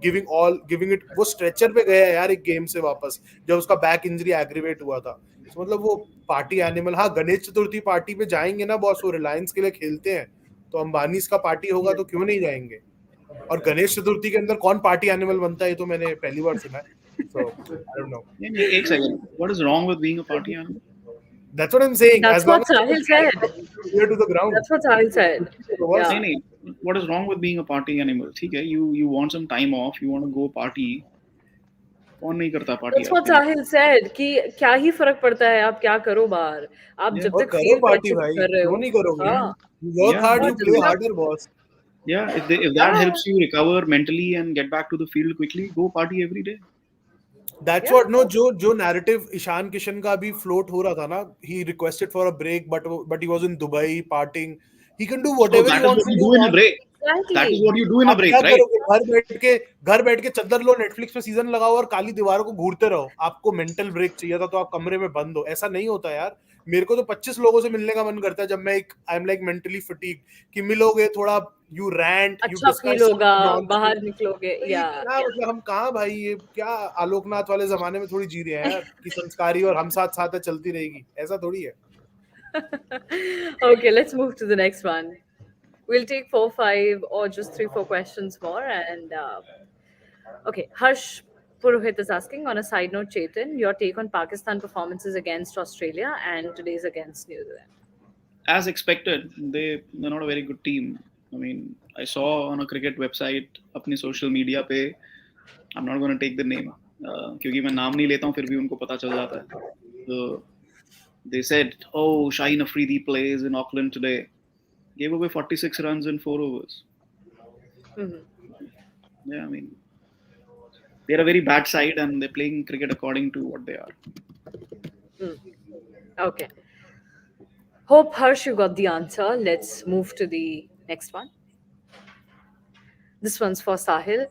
giving it. वो स्ट्रेचर पे गया यार एक गेम से वापस जब उसका बैक इंजरी एग्रीवेट हुआ था. तो मतलब वो पार्टी एनिमल. हाँ, गणेश चतुर्थी पार्टी पे जाएंगे ना बॉस, वो रिलायंस के लिए खेलते हैं, तो अंबानी का पार्टी होगा तो क्यों नहीं जाएंगे. और गणेश चतुर्थी के अंदर कौन पार्टी एनिमल बनता है ये तो मैंने पहली बार सुना है. So I don't know. एक second, what is wrong with being a party animal? That's what I'm saying. That's what Sahil said. To the ground. That's what Sahil said. Yeah. नहीं, what is wrong with being a party animal? ठीक है, you want some time off, you want to go party. कौन नहीं करता party? That's what Sahil said कि क्या ही फर्क पड़ता है आप क्या करो बाहर. आप जब तक करो पार्टी भाई, क्यों नहीं करोगे? Work hard, you play harder, boss. Yeah, if that helps you recover mentally and get back to the field quickly, go party every day. That's what जो narrative ईशान किशन का भी float हो रहा था ना, he requested for a break but he was in Dubai partying. He can do whatever he wants to do in a break. That is what you do in a break, right? घर बैठ के चद्दर लो, Netflix पे season लगाओ और काली दीवारों को घूरते रहो. आपको मेंटल ब्रेक चाहिए था तो आप कमरे में बंद हो. ऐसा नहीं होता यार. मेरे को तो 25 लोगों से मिलने का मन करता है जब मैं I am like mentally fatigue कि मिलोगे थोड़ा, यू रैंट, यू डिस्कस होगा, बाहर निकलोगे. मतलब हम कहाँ भाई, ये क्या आलोकनाथ वाले जमाने में थोड़ी जी रहे हैं यार कि संस्कारी और हम साथ साथ है चलती रहेगी. ऐसा थोड़ी है. Okay, let's move to the next one. We'll take 4, 5 or just 3, 4 questions more. And okay, Harsh Purohit is asking, on a side note, Chetan, your take on Pakistan performances against Australia and today's against New Zealand. As expected, they're not a very good team. I mean, I saw on a cricket website, अपनी social media पे, I'm not going to take the name, क्योंकि मैं नाम नहीं लेता हूँ, फिर भी उनको पता चल जाता है. So they said, oh, Shaheen Afridi plays in Auckland today. Gave away 46 runs in 4 overs. Yeah, I mean, they're a very bad side and they're playing cricket according to what they are. Okay. Hope, Harsh, you got the answer. Let's move to the next one. This one's for Sahil.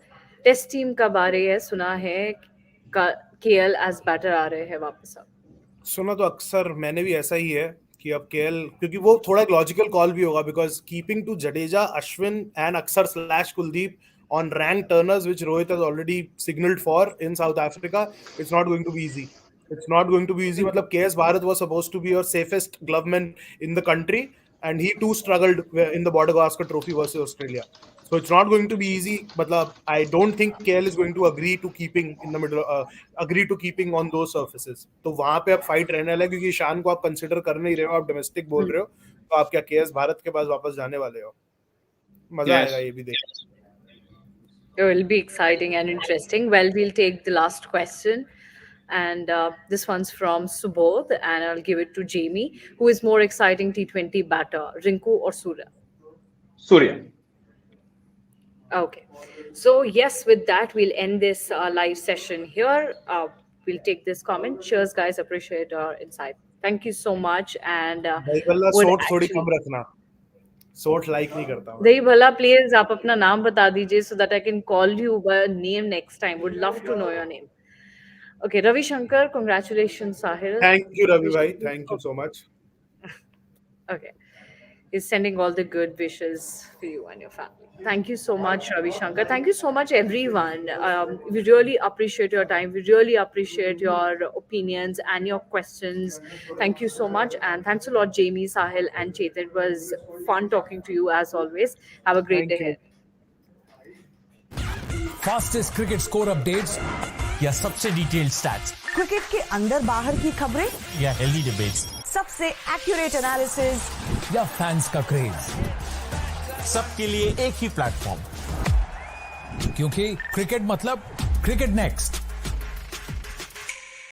Test team कब आ रही है? सुना है KL as batter आ रहे हैं वापस अब. सुना तो अक्सर मैंने भी ऐसा ही है कि अब केएल, क्योंकि वो थोड़ा एक लॉजिकल कॉल भी होगा, because keeping two Jadeja, Ashwin and Axar / Kuldeep on rank turners which Rohit has already signaled for in South Africa, it's not going to be easy. It's not going to be easy. मतलब KS Bharat was supposed to be your safest gloveman in the country, and he too struggled in the Border Gavaskar Trophy versus Australia. So it's not going to be easy. मतलब I don't think KL is going to agree to keeping in the middle, agree to keeping on those surfaces. तो वहाँ पे अब fight रहने वाला है, क्योंकि ईशान को आप कंसिडर कर नहीं रहे हो, आप डोमेस्टिक बोल रहे हो, तो आप क्या KS भारत के पास वापस जाने वाले हो? मजा आएगा ये भी देखने. It will be exciting and interesting. Well, we'll take the last question. And this one's from Subodh, and I'll give it to Jamie. Who is more exciting T20 batter, Rinku or Surya? Surya. Okay. So, yes, with that, we'll end this live session here. We'll take this comment. Cheers, guys. Appreciate your insight. Thank you so much. And थोड़ी कम रखना. सोट like नहीं करता. दही भला, please आप अपना नाम बता दीजिए so that I can call you by name next time. Would love to know your name. Okay, Ravi Shankar, congratulations, Sahil. Thank you, Ravi bhai. Thank you so much. Okay. He's sending all the good wishes for you and your family. Thank you so much, Ravi Shankar. Thank you so much, everyone. We really appreciate your time. We really appreciate your opinions and your questions. Thank you so much. And thanks a lot, Jamie, Sahil, and Chetan. It was fun talking to you as always. Have a great day ahead. Fastest cricket score updates या सबसे detailed stats, cricket के अंदर बाहर की खबरें या healthy debates, सबसे accurate analysis या फैंस का क्रेज, सबके लिए एक ही प्लेटफॉर्म, क्योंकि क्रिकेट मतलब क्रिकेट नेक्स्ट.